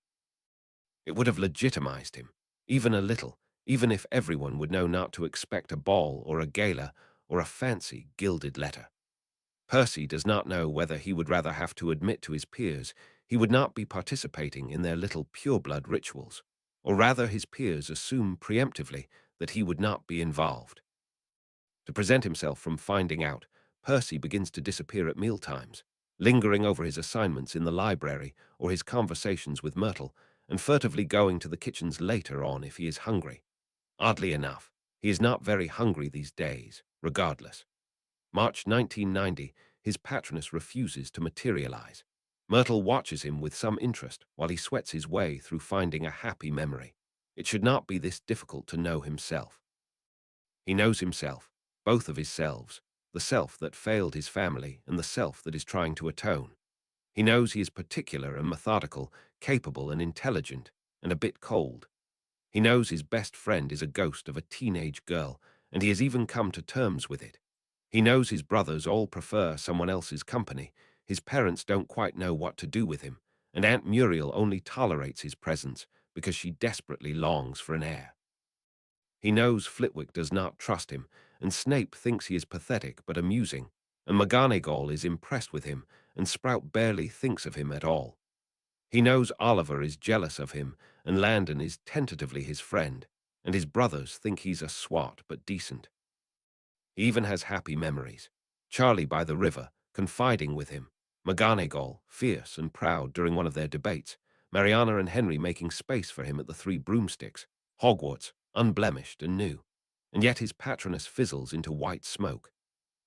It would have legitimized him, even a little, even if everyone would know not to expect a ball or a gala or a fancy gilded letter. Percy does not know whether he would rather have to admit to his peers he would not be participating in their little pureblood rituals, or rather his peers assume preemptively that he would not be involved. To present himself from finding out, Percy begins to disappear at mealtimes, lingering over his assignments in the library or his conversations with Myrtle, and furtively going to the kitchens later on if he is hungry. Oddly enough, he is not very hungry these days, regardless. March 1990, his patroness refuses to materialize. Myrtle watches him with some interest while he sweats his way through finding a happy memory. It should not be this difficult to know himself. He knows himself, both of his selves, the self that failed his family and the self that is trying to atone. He knows he is particular and methodical, capable and intelligent, and a bit cold. He knows his best friend is a ghost of a teenage girl, and he has even come to terms with it. He knows his brothers all prefer someone else's company, his parents don't quite know what to do with him, and Aunt Muriel only tolerates his presence because she desperately longs for an heir. He knows Flitwick does not trust him, and Snape thinks he is pathetic but amusing, and McGonagall is impressed with him, and Sprout barely thinks of him at all. He knows Oliver is jealous of him, and Landon is tentatively his friend, and his brothers think he's a swot but decent. He even has happy memories. Charlie by the river, confiding with him, McGonagall, fierce and proud during one of their debates, Mariana and Henry making space for him at the Three Broomsticks, Hogwarts, unblemished and new, and yet his patroness fizzles into white smoke.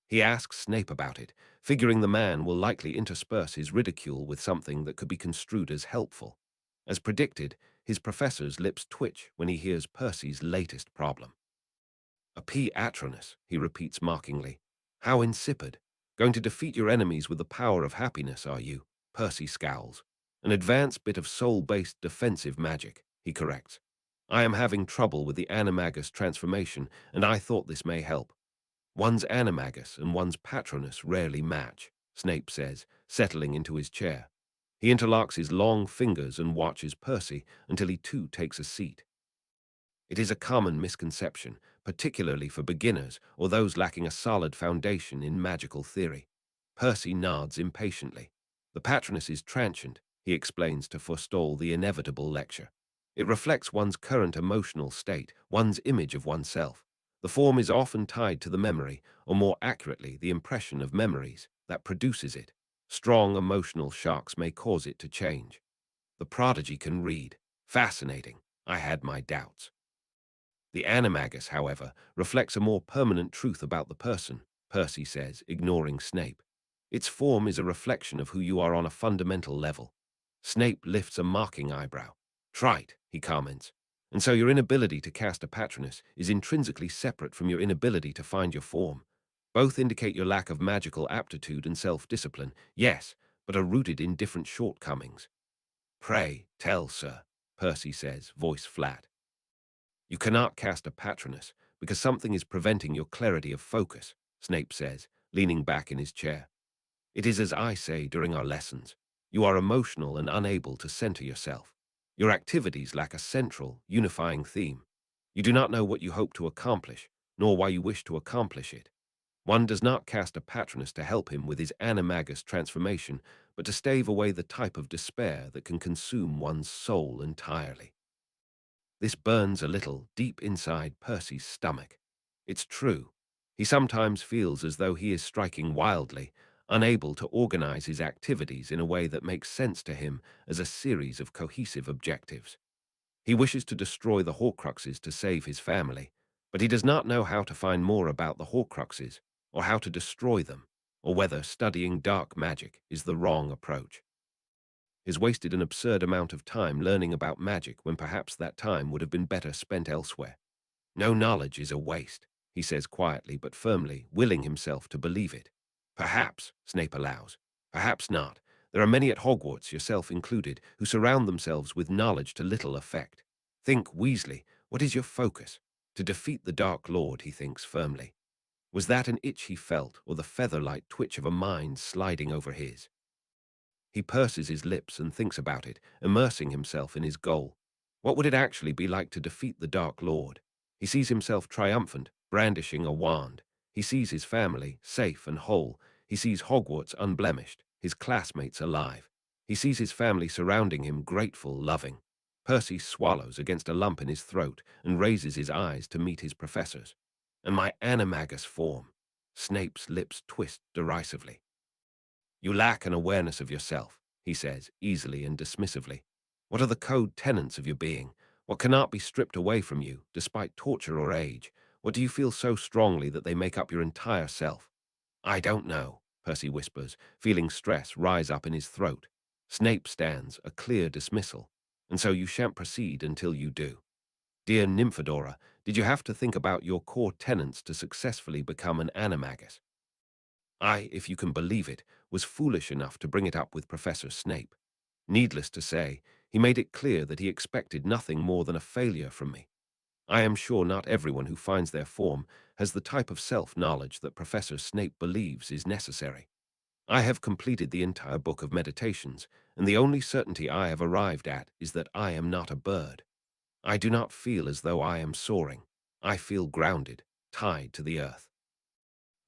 He asks Snape about it, figuring the man will likely intersperse his ridicule with something that could be construed as helpful. As predicted, his professor's lips twitch when he hears Percy's latest problem. A patroness, he repeats mockingly. How insipid. Going to defeat your enemies with the power of happiness, are you? Percy scowls. An advanced bit of soul-based defensive magic, he corrects. I am having trouble with the animagus transformation, and I thought this may help. One's animagus and one's patronus rarely match, Snape says, settling into his chair. He interlocks his long fingers and watches Percy until he too takes a seat. It is a common misconception, particularly for beginners or those lacking a solid foundation in magical theory. Percy nods impatiently. The patronus is transient, he explains to forestall the inevitable lecture. It reflects one's current emotional state, one's image of oneself. The form is often tied to the memory, or more accurately, the impression of memories, that produces it. Strong emotional shocks may cause it to change. The prodigy can read. Fascinating. I had my doubts. The animagus, however, reflects a more permanent truth about the person, Percy says, ignoring Snape. Its form is a reflection of who you are on a fundamental level. Snape lifts a mocking eyebrow. Trite, he comments. And so your inability to cast a patronus is intrinsically separate from your inability to find your form. Both indicate your lack of magical aptitude and self-discipline, yes, but are rooted in different shortcomings. Pray, tell, sir, Percy says, voice flat. You cannot cast a Patronus because something is preventing your clarity of focus, Snape says, leaning back in his chair. It is as I say during our lessons. You are emotional and unable to center yourself. Your activities lack a central, unifying theme. You do not know what you hope to accomplish, nor why you wish to accomplish it. One does not cast a Patronus to help him with his animagus transformation, but to stave away the type of despair that can consume one's soul entirely. This burns a little deep inside Percy's stomach. It's true. He sometimes feels as though he is striking wildly, unable to organize his activities in a way that makes sense to him as a series of cohesive objectives. He wishes to destroy the Horcruxes to save his family, but he does not know how to find more about the Horcruxes, or how to destroy them, or whether studying dark magic is the wrong approach. He's wasted an absurd amount of time learning about magic when perhaps that time would have been better spent elsewhere. No knowledge is a waste, he says quietly but firmly, willing himself to believe it. Perhaps, Snape allows. Perhaps not. There are many at Hogwarts, yourself included, who surround themselves with knowledge to little effect. Think, Weasley, what is your focus? To defeat the Dark Lord, he thinks firmly. Was that an itch he felt, or the feather-light twitch of a mind sliding over his? He purses his lips and thinks about it, immersing himself in his goal. What would it actually be like to defeat the Dark Lord? He sees himself triumphant, brandishing a wand. He sees his family, safe and whole. He sees Hogwarts unblemished, his classmates alive. He sees his family surrounding him, grateful, loving. Percy swallows against a lump in his throat and raises his eyes to meet his professor's. And my animagus form. Snape's lips twist derisively. You lack an awareness of yourself, he says, easily and dismissively. What are the code tenets of your being? What cannot be stripped away from you, despite torture or age? What do you feel so strongly that they make up your entire self? I don't know, Percy whispers, feeling stress rise up in his throat. Snape stands, a clear dismissal. And so you shan't proceed until you do. Dear Nymphadora, did you have to think about your core tenets to successfully become an animagus? I, if you can believe it, was foolish enough to bring it up with Professor Snape. Needless to say, he made it clear that he expected nothing more than a failure from me. I am sure not everyone who finds their form has the type of self-knowledge that Professor Snape believes is necessary. I have completed the entire book of meditations, and the only certainty I have arrived at is that I am not a bird. I do not feel as though I am soaring. I feel grounded, tied to the earth.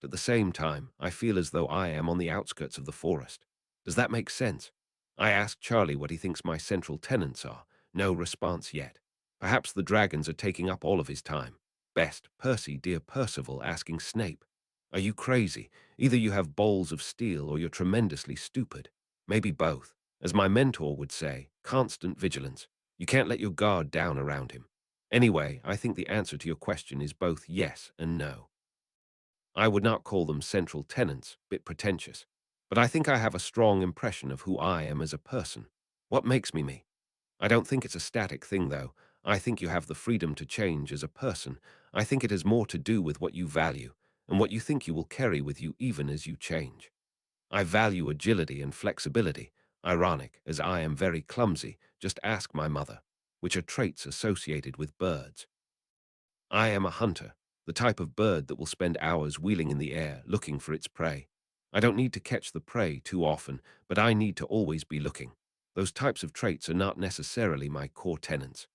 At the same time, I feel as though I am on the outskirts of the forest. Does that make sense? I ask Charlie what he thinks my central tenets are. No response yet. Perhaps the dragons are taking up all of his time. Best, Percy, dear Percival, asking Snape. Are you crazy? Either you have balls of steel or you're tremendously stupid. Maybe both. As my mentor would say, constant vigilance. You can't let your guard down around him. Anyway, I think the answer to your question is both yes and no. I would not call them central tenets, bit pretentious, but I think I have a strong impression of who I am as a person. What makes me me? I don't think it's a static thing, though. I think you have the freedom to change as a person. I think it has more to do with what you value, and what you think you will carry with you even as you change. I value agility and flexibility, ironic, as I am very clumsy, just ask my mother, which are traits associated with birds. I am a hunter, the type of bird that will spend hours wheeling in the air, looking for its prey. I don't need to catch the prey too often, but I need to always be looking. Those types of traits are not necessarily my core tenets.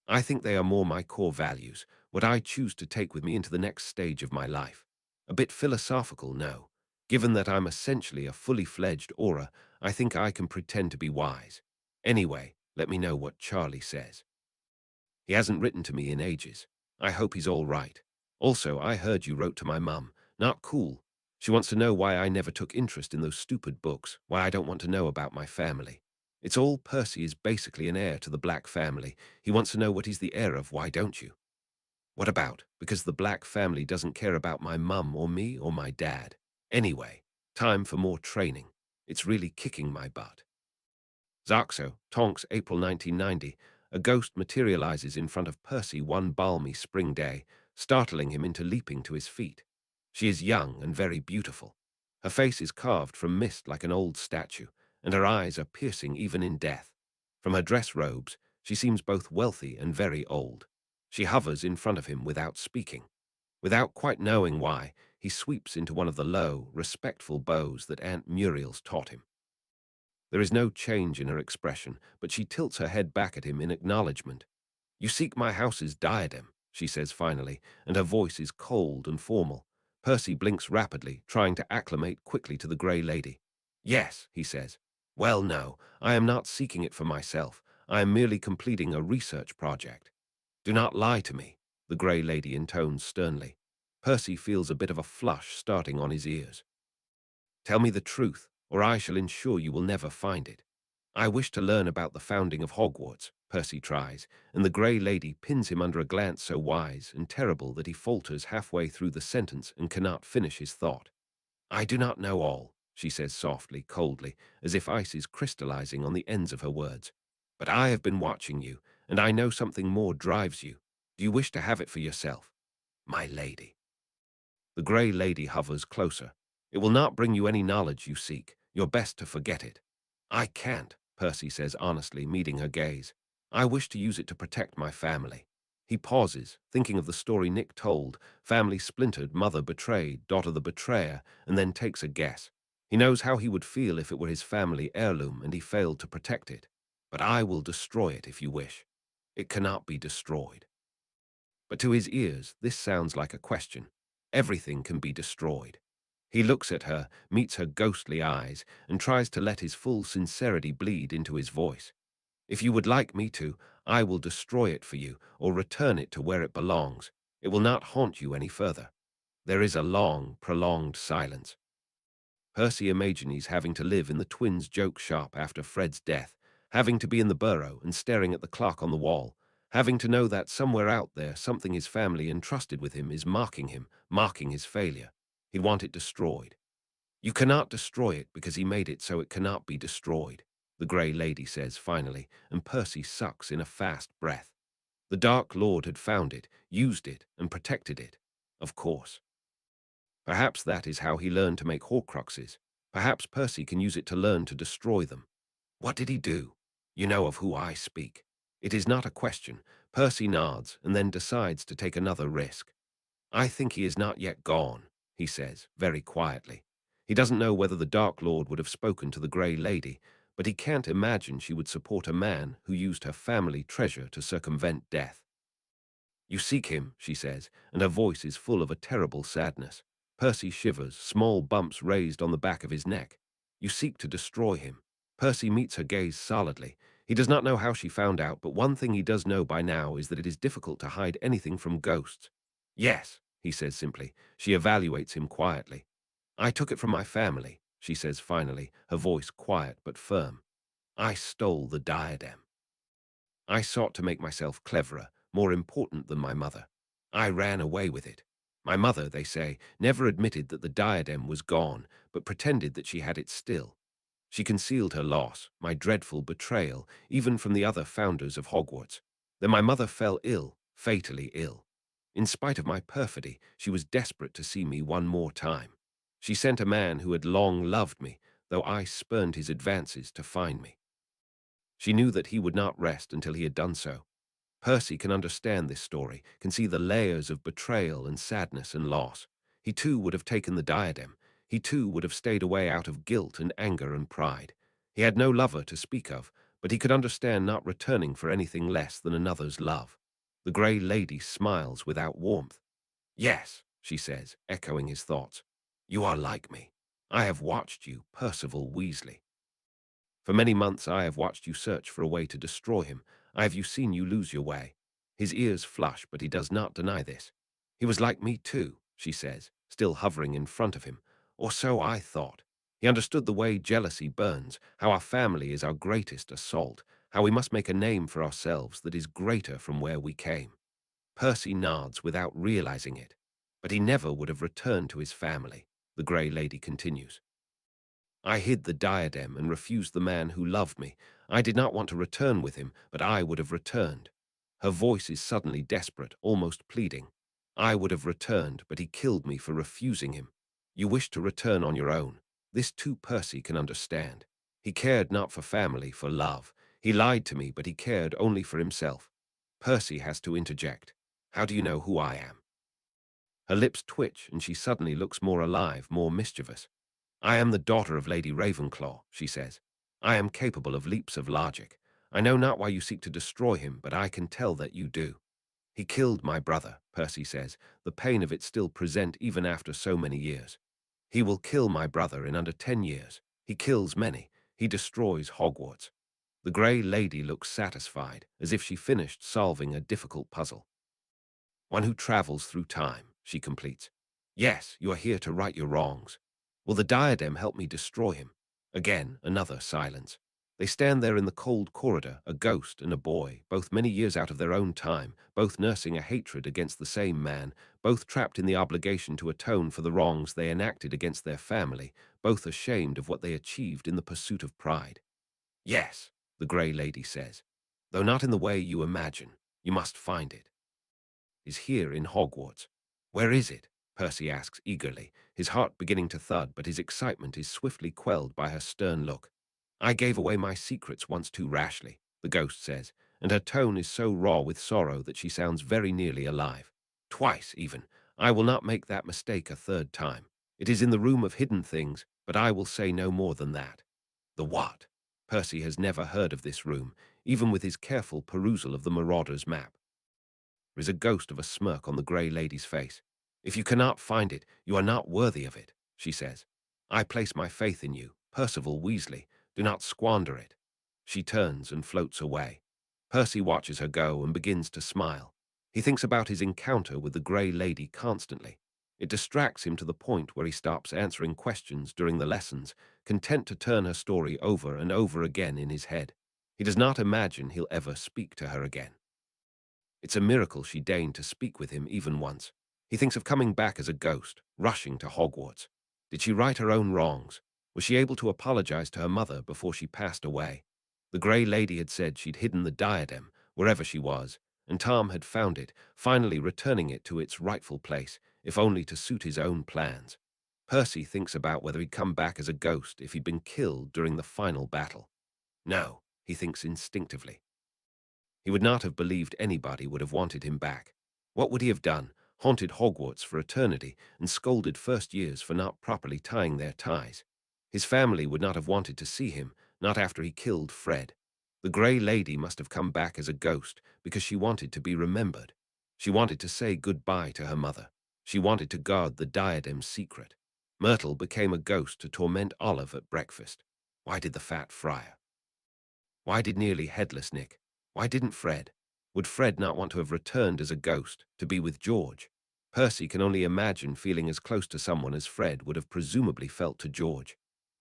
I think they are more my core values, what I choose to take with me into the next stage of my life. A bit philosophical, no. Given that I'm essentially a fully fledged aura, I think I can pretend to be wise. Anyway, let me know what Charlie says. He hasn't written to me in ages. I hope he's all right. Also, I heard you wrote to my mum. Not cool. She wants to know why I never took interest in those stupid books, why I don't want to know about my family. It's all Percy is basically an heir to the Black family. He wants to know what he's the heir of, why don't you? What about? Because the Black family doesn't care about my mum or me or my dad. Anyway, time for more training. It's really kicking my butt. Zaxo, Tonks, April 1990. A ghost materializes in front of Percy one balmy spring day, startling him into leaping to his feet. She is young and very beautiful. Her face is carved from mist like an old statue, and her eyes are piercing even in death. From her dress robes, she seems both wealthy and very old. She hovers in front of him without speaking. Without quite knowing why, he sweeps into one of the low, respectful bows that Aunt Muriel's taught him. There is no change in her expression, but she tilts her head back at him in acknowledgement. "You seek my house's diadem," she says finally, and her voice is cold and formal. Percy blinks rapidly, trying to acclimate quickly to the Grey Lady. "Yes," he says. "Well, no, I am not seeking it for myself. I am merely completing a research project." "Do not lie to me," the Grey Lady intones sternly. Percy feels a bit of a flush starting on his ears. "Tell me the truth, or I shall ensure you will never find it." "I wish to learn about the founding of Hogwarts," Percy tries, and the Grey Lady pins him under a glance so wise and terrible that he falters halfway through the sentence and cannot finish his thought. "I do not know all," she says softly, coldly, as if ice is crystallizing on the ends of her words. "But I have been watching you, and I know something more drives you. Do you wish to have it for yourself?" "My lady." The Grey Lady hovers closer. "It will not bring you any knowledge you seek. You're best to forget it." "I can't," Percy says honestly, meeting her gaze. "I wish to use it to protect my family." He pauses, thinking of the story Nick told: family splintered, mother betrayed, daughter the betrayer, and then takes a guess. He knows how he would feel if it were his family heirloom and he failed to protect it. "But I will destroy it if you wish." "It cannot be destroyed." But to his ears, this sounds like a question. Everything can be destroyed. He looks at her, meets her ghostly eyes, and tries to let his full sincerity bleed into his voice. "If you would like me to, I will destroy it for you, or return it to where it belongs. It will not haunt you any further." There is a long, prolonged silence. Percy imagines having to live in the twins' joke shop after Fred's death, having to be in the burrow and staring at the clock on the wall, having to know that somewhere out there something his family entrusted with him is mocking him, mocking his failure. He'd want it destroyed. "You cannot destroy it because he made it so it cannot be destroyed," the Grey Lady says finally, and Percy sucks in a fast breath. The Dark Lord had found it, used it, and protected it. Of course. Perhaps that is how he learned to make Horcruxes. Perhaps Percy can use it to learn to destroy them. What did he do? "You know of who I speak." It is not a question. Percy nods and then decides to take another risk. "I think he is not yet gone," he says, very quietly. He doesn't know whether the Dark Lord would have spoken to the Grey Lady, but he can't imagine she would support a man who used her family treasure to circumvent death. "You seek him," she says, and her voice is full of a terrible sadness. Percy shivers, small bumps raised on the back of his neck. "You seek to destroy him." Percy meets her gaze solidly. He does not know how she found out, but one thing he does know by now is that it is difficult to hide anything from ghosts. "Yes," he says simply. She evaluates him quietly. "I took it from my family," she says finally, her voice quiet but firm. "I stole the diadem. I sought to make myself cleverer, more important than my mother. I ran away with it. My mother, they say, never admitted that the diadem was gone, but pretended that she had it still. She concealed her loss, my dreadful betrayal, even from the other founders of Hogwarts. Then my mother fell ill, fatally ill. In spite of my perfidy, she was desperate to see me one more time. She sent a man who had long loved me, though I spurned his advances to find me. She knew that he would not rest until he had done so. Percy can understand this story, can see the layers of betrayal and sadness and loss. He too would have taken the diadem. He too would have stayed away out of guilt and anger and pride. He had no lover to speak of, but he could understand not returning for anything less than another's love. The Grey Lady smiles without warmth. "Yes," she says, echoing his thoughts. "You are like me. I have watched you, Percival Weasley. For many months I have watched you search for a way to destroy him. I have seen you lose your way." His ears flush, but he does not deny this. "He was like me too," she says, still hovering in front of him. "Or so I thought. He understood the way jealousy burns, how our family is our greatest assault, how we must make a name for ourselves that is greater from where we came." Percy nods without realizing it. "But he never would have returned to his family," the Grey Lady continues. "I hid the diadem and refused the man who loved me. I did not want to return with him, but I would have returned." Her voice is suddenly desperate, almost pleading. "I would have returned, but he killed me for refusing him. You wish to return on your own. This too Percy can understand. He cared not for family, for love. He lied to me, but he cared only for himself. Percy has to interject. How do you know who I am? Her lips twitch, and she suddenly looks more alive, more mischievous. I am the daughter of Lady Ravenclaw, she says. I am capable of leaps of logic. I know not why you seek to destroy him, but I can tell that you do. He killed my brother, Percy says, the pain of it still present even after so many years. He will kill my brother in under 10 years. He kills many. He destroys Hogwarts. The Grey Lady looks satisfied, as if she finished solving a difficult puzzle. One who travels through time, she completes. Yes, you are here to right your wrongs. Will the diadem help me destroy him? Again, another silence. They stand there in the cold corridor, a ghost and a boy, both many years out of their own time, both nursing a hatred against the same man, both trapped in the obligation to atone for the wrongs they enacted against their family, both ashamed of what they achieved in the pursuit of pride. Yes, the Grey Lady says, though not in the way you imagine. You must find it. Is here in Hogwarts. Where is it? Percy asks eagerly, his heart beginning to thud, but his excitement is swiftly quelled by her stern look. I gave away my secrets once too rashly, the ghost says, and her tone is so raw with sorrow that she sounds very nearly alive. Twice, even. I will not make that mistake a third time. It is in the room of hidden things, but I will say no more than that. The what? Percy has never heard of this room, even with his careful perusal of the Marauder's map. There is a ghost of a smirk on the Grey Lady's face. If you cannot find it, you are not worthy of it, she says. I place my faith in you, Percival Weasley. Do not squander it. She turns and floats away. Percy watches her go and begins to smile. He thinks about his encounter with the Grey Lady constantly. It distracts him to the point where he stops answering questions during the lessons, content to turn her story over and over again in his head. He does not imagine he'll ever speak to her again. It's a miracle she deigned to speak with him even once. He thinks of coming back as a ghost, rushing to Hogwarts. Did she right her own wrongs? Was she able to apologize to her mother before she passed away? The Grey Lady had said she'd hidden the diadem, wherever she was, and Tom had found it, finally returning it to its rightful place, if only to suit his own plans. Percy thinks about whether he'd come back as a ghost if he'd been killed during the final battle. No, he thinks instinctively. He would not have believed anybody would have wanted him back. What would he have done? Haunted Hogwarts for eternity and scolded first years for not properly tying their ties. His family would not have wanted to see him, not after he killed Fred. The Grey Lady must have come back as a ghost because she wanted to be remembered. She wanted to say goodbye to her mother. She wanted to guard the diadem's secret. Myrtle became a ghost to torment Olive at breakfast. Why did the fat friar? Why did nearly headless Nick? Why didn't Fred? Would Fred not want to have returned as a ghost, to be with George? Percy can only imagine feeling as close to someone as Fred would have presumably felt to George.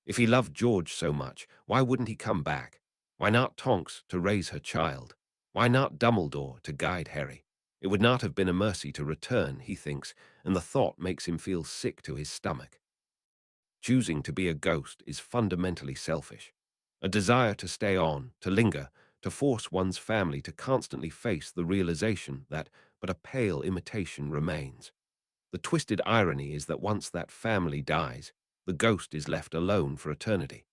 If he loved George so much, why wouldn't he come back? Why not Tonks to raise her child? Why not Dumbledore to guide Harry? It would not have been a mercy to return, he thinks, and the thought makes him feel sick to his stomach. Choosing to be a ghost is fundamentally selfish. A desire to stay on, to linger, to force one's family to constantly face the realization that but a pale imitation remains. The twisted irony is that once that family dies, the ghost is left alone for eternity.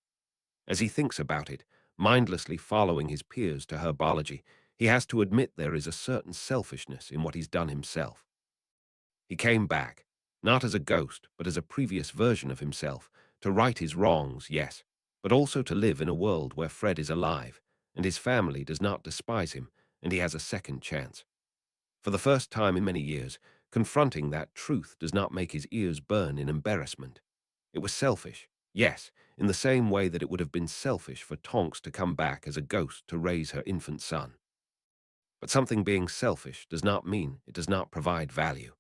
As he thinks about it, mindlessly following his peers to herbology, he has to admit there is a certain selfishness in what he's done himself. He came back, not as a ghost, but as a previous version of himself, to right his wrongs, yes, but also to live in a world where Fred is alive, and his family does not despise him, and he has a second chance. For the first time in many years, confronting that truth does not make his ears burn in embarrassment. It was selfish, yes, in the same way that it would have been selfish for Tonks to come back as a ghost to raise her infant son. But something being selfish does not mean it does not provide value.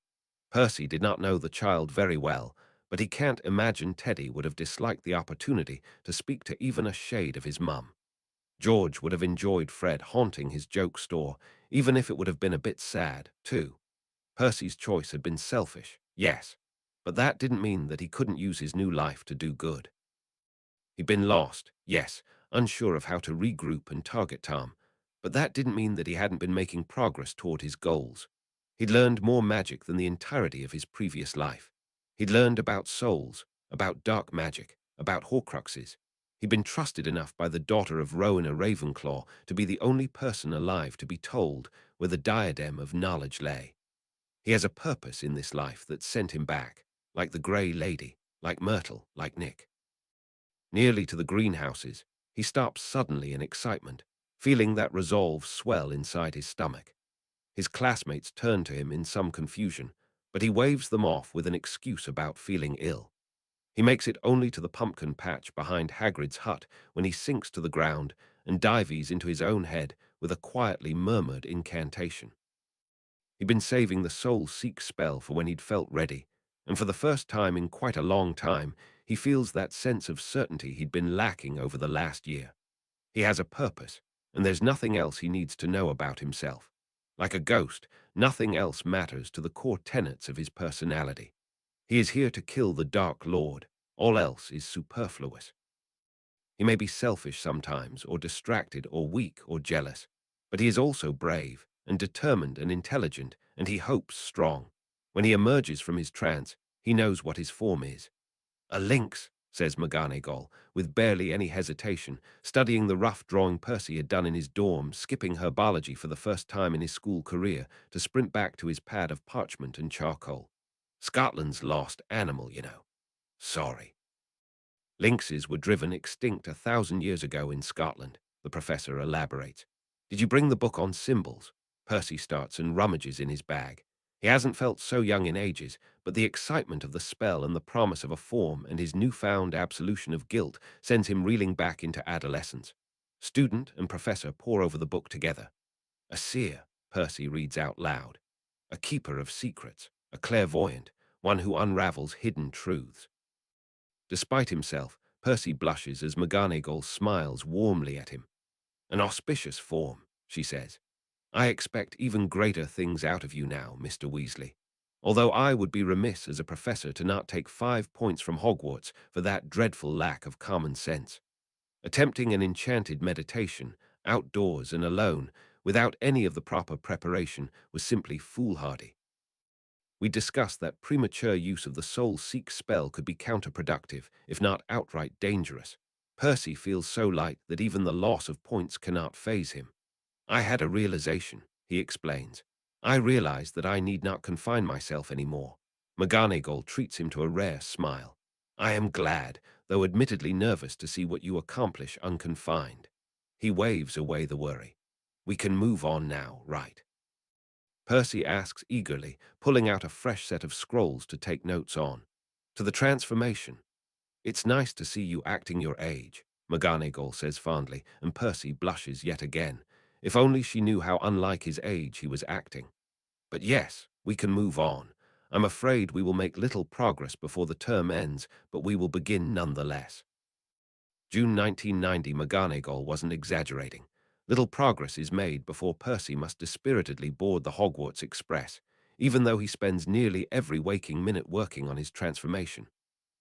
Percy did not know the child very well, but he can't imagine Teddy would have disliked the opportunity to speak to even a shade of his mum. George would have enjoyed Fred haunting his joke store, even if it would have been a bit sad, too. Percy's choice had been selfish, yes, but that didn't mean that he couldn't use his new life to do good. He'd been lost, yes, unsure of how to regroup and target Tom, but that didn't mean that he hadn't been making progress toward his goals. He'd learned more magic than the entirety of his previous life. He'd learned about souls, about dark magic, about Horcruxes. He'd been trusted enough by the daughter of Rowena Ravenclaw to be the only person alive to be told where the diadem of knowledge lay. He has a purpose in this life that sent him back, like the Grey Lady, like Myrtle, like Nick. Nearly to the greenhouses, he stops suddenly in excitement, feeling that resolve swell inside his stomach. His classmates turn to him in some confusion, but he waves them off with an excuse about feeling ill. He makes it only to the pumpkin patch behind Hagrid's hut when he sinks to the ground and dives into his own head with a quietly murmured incantation. He'd been saving the Soul Seek spell for when he'd felt ready, and for the first time in quite a long time, he feels that sense of certainty he'd been lacking over the last year. He has a purpose, and there's nothing else he needs to know about himself. Like a ghost, nothing else matters to the core tenets of his personality. He is here to kill the Dark Lord. All else is superfluous. He may be selfish sometimes, or distracted, or weak, or jealous, but he is also brave and determined and intelligent, and he hopes strong. When he emerges from his trance, he knows what his form is. "A lynx," says McGonagall, with barely any hesitation, studying the rough drawing Percy had done in his dorm, skipping herbology for the first time in his school career to sprint back to his pad of parchment and charcoal. "Scotland's lost animal, you know. Sorry." Lynxes were driven extinct 1,000 years ago in Scotland, the professor elaborates. "Did you bring the book on symbols?" Percy starts and rummages in his bag. He hasn't felt so young in ages, but the excitement of the spell and the promise of a form and his newfound absolution of guilt sends him reeling back into adolescence. Student and professor pore over the book together. "A seer," Percy reads out loud. "A keeper of secrets, a clairvoyant, one who unravels hidden truths." Despite himself, Percy blushes as McGonagall smiles warmly at him. "An auspicious form," she says. "I expect even greater things out of you now, Mr. Weasley. Although I would be remiss as a professor to not take 5 points from Hogwarts for that dreadful lack of common sense. Attempting an enchanted meditation, outdoors and alone, without any of the proper preparation, was simply foolhardy. We discussed that premature use of the Soul Seek spell could be counterproductive, if not outright dangerous. Percy feels so light that even the loss of points cannot faze him. "I had a realization," he explains. "I realized that I need not confine myself anymore." McGonagall treats him to a rare smile. "I am glad, though admittedly nervous to see what you accomplish unconfined." He waves away the worry. "We can move on now, right?" Percy asks eagerly, pulling out a fresh set of scrolls to take notes on. "To the transformation. It's nice to see you acting your age," McGonagall says fondly, and Percy blushes yet again. If only she knew how unlike his age he was acting. "But yes, we can move on. I'm afraid we will make little progress before the term ends, but we will begin nonetheless." June 1990. McGonagall wasn't exaggerating. Little progress is made before Percy must dispiritedly board the Hogwarts Express, even though he spends nearly every waking minute working on his transformation.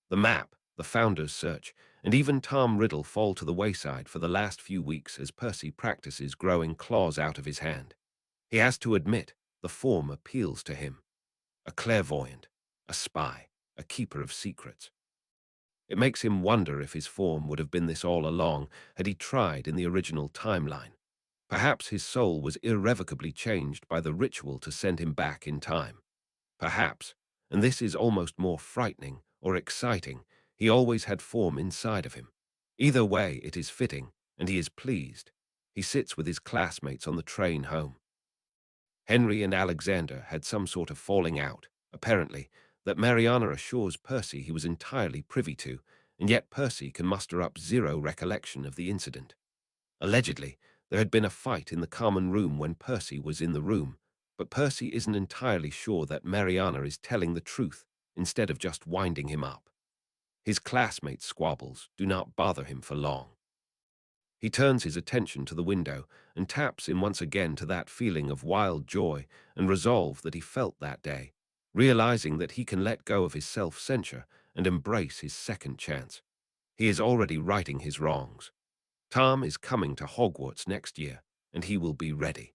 The map, the Founder's Search, and even Tom Riddle fall to the wayside for the last few weeks as Percy practices growing claws out of his hand. He has to admit, the form appeals to him. A clairvoyant, a spy, a keeper of secrets. It makes him wonder if his form would have been this all along had he tried in the original timeline. Perhaps his soul was irrevocably changed by the ritual to send him back in time. Perhaps, and this is almost more frightening or exciting, he always had form inside of him. Either way, it is fitting, and he is pleased. He sits with his classmates on the train home. Henry and Alexander had some sort of falling out, apparently, that Mariana assures Percy he was entirely privy to, and yet Percy can muster up zero recollection of the incident. Allegedly, there had been a fight in the common room when Percy was in the room, but Percy isn't entirely sure that Mariana is telling the truth instead of just winding him up. His classmates' squabbles do not bother him for long. He turns his attention to the window and taps in once again to that feeling of wild joy and resolve that he felt that day, realizing that he can let go of his self-censure and embrace his second chance. He is already righting his wrongs. Tom is coming to Hogwarts next year, and he will be ready.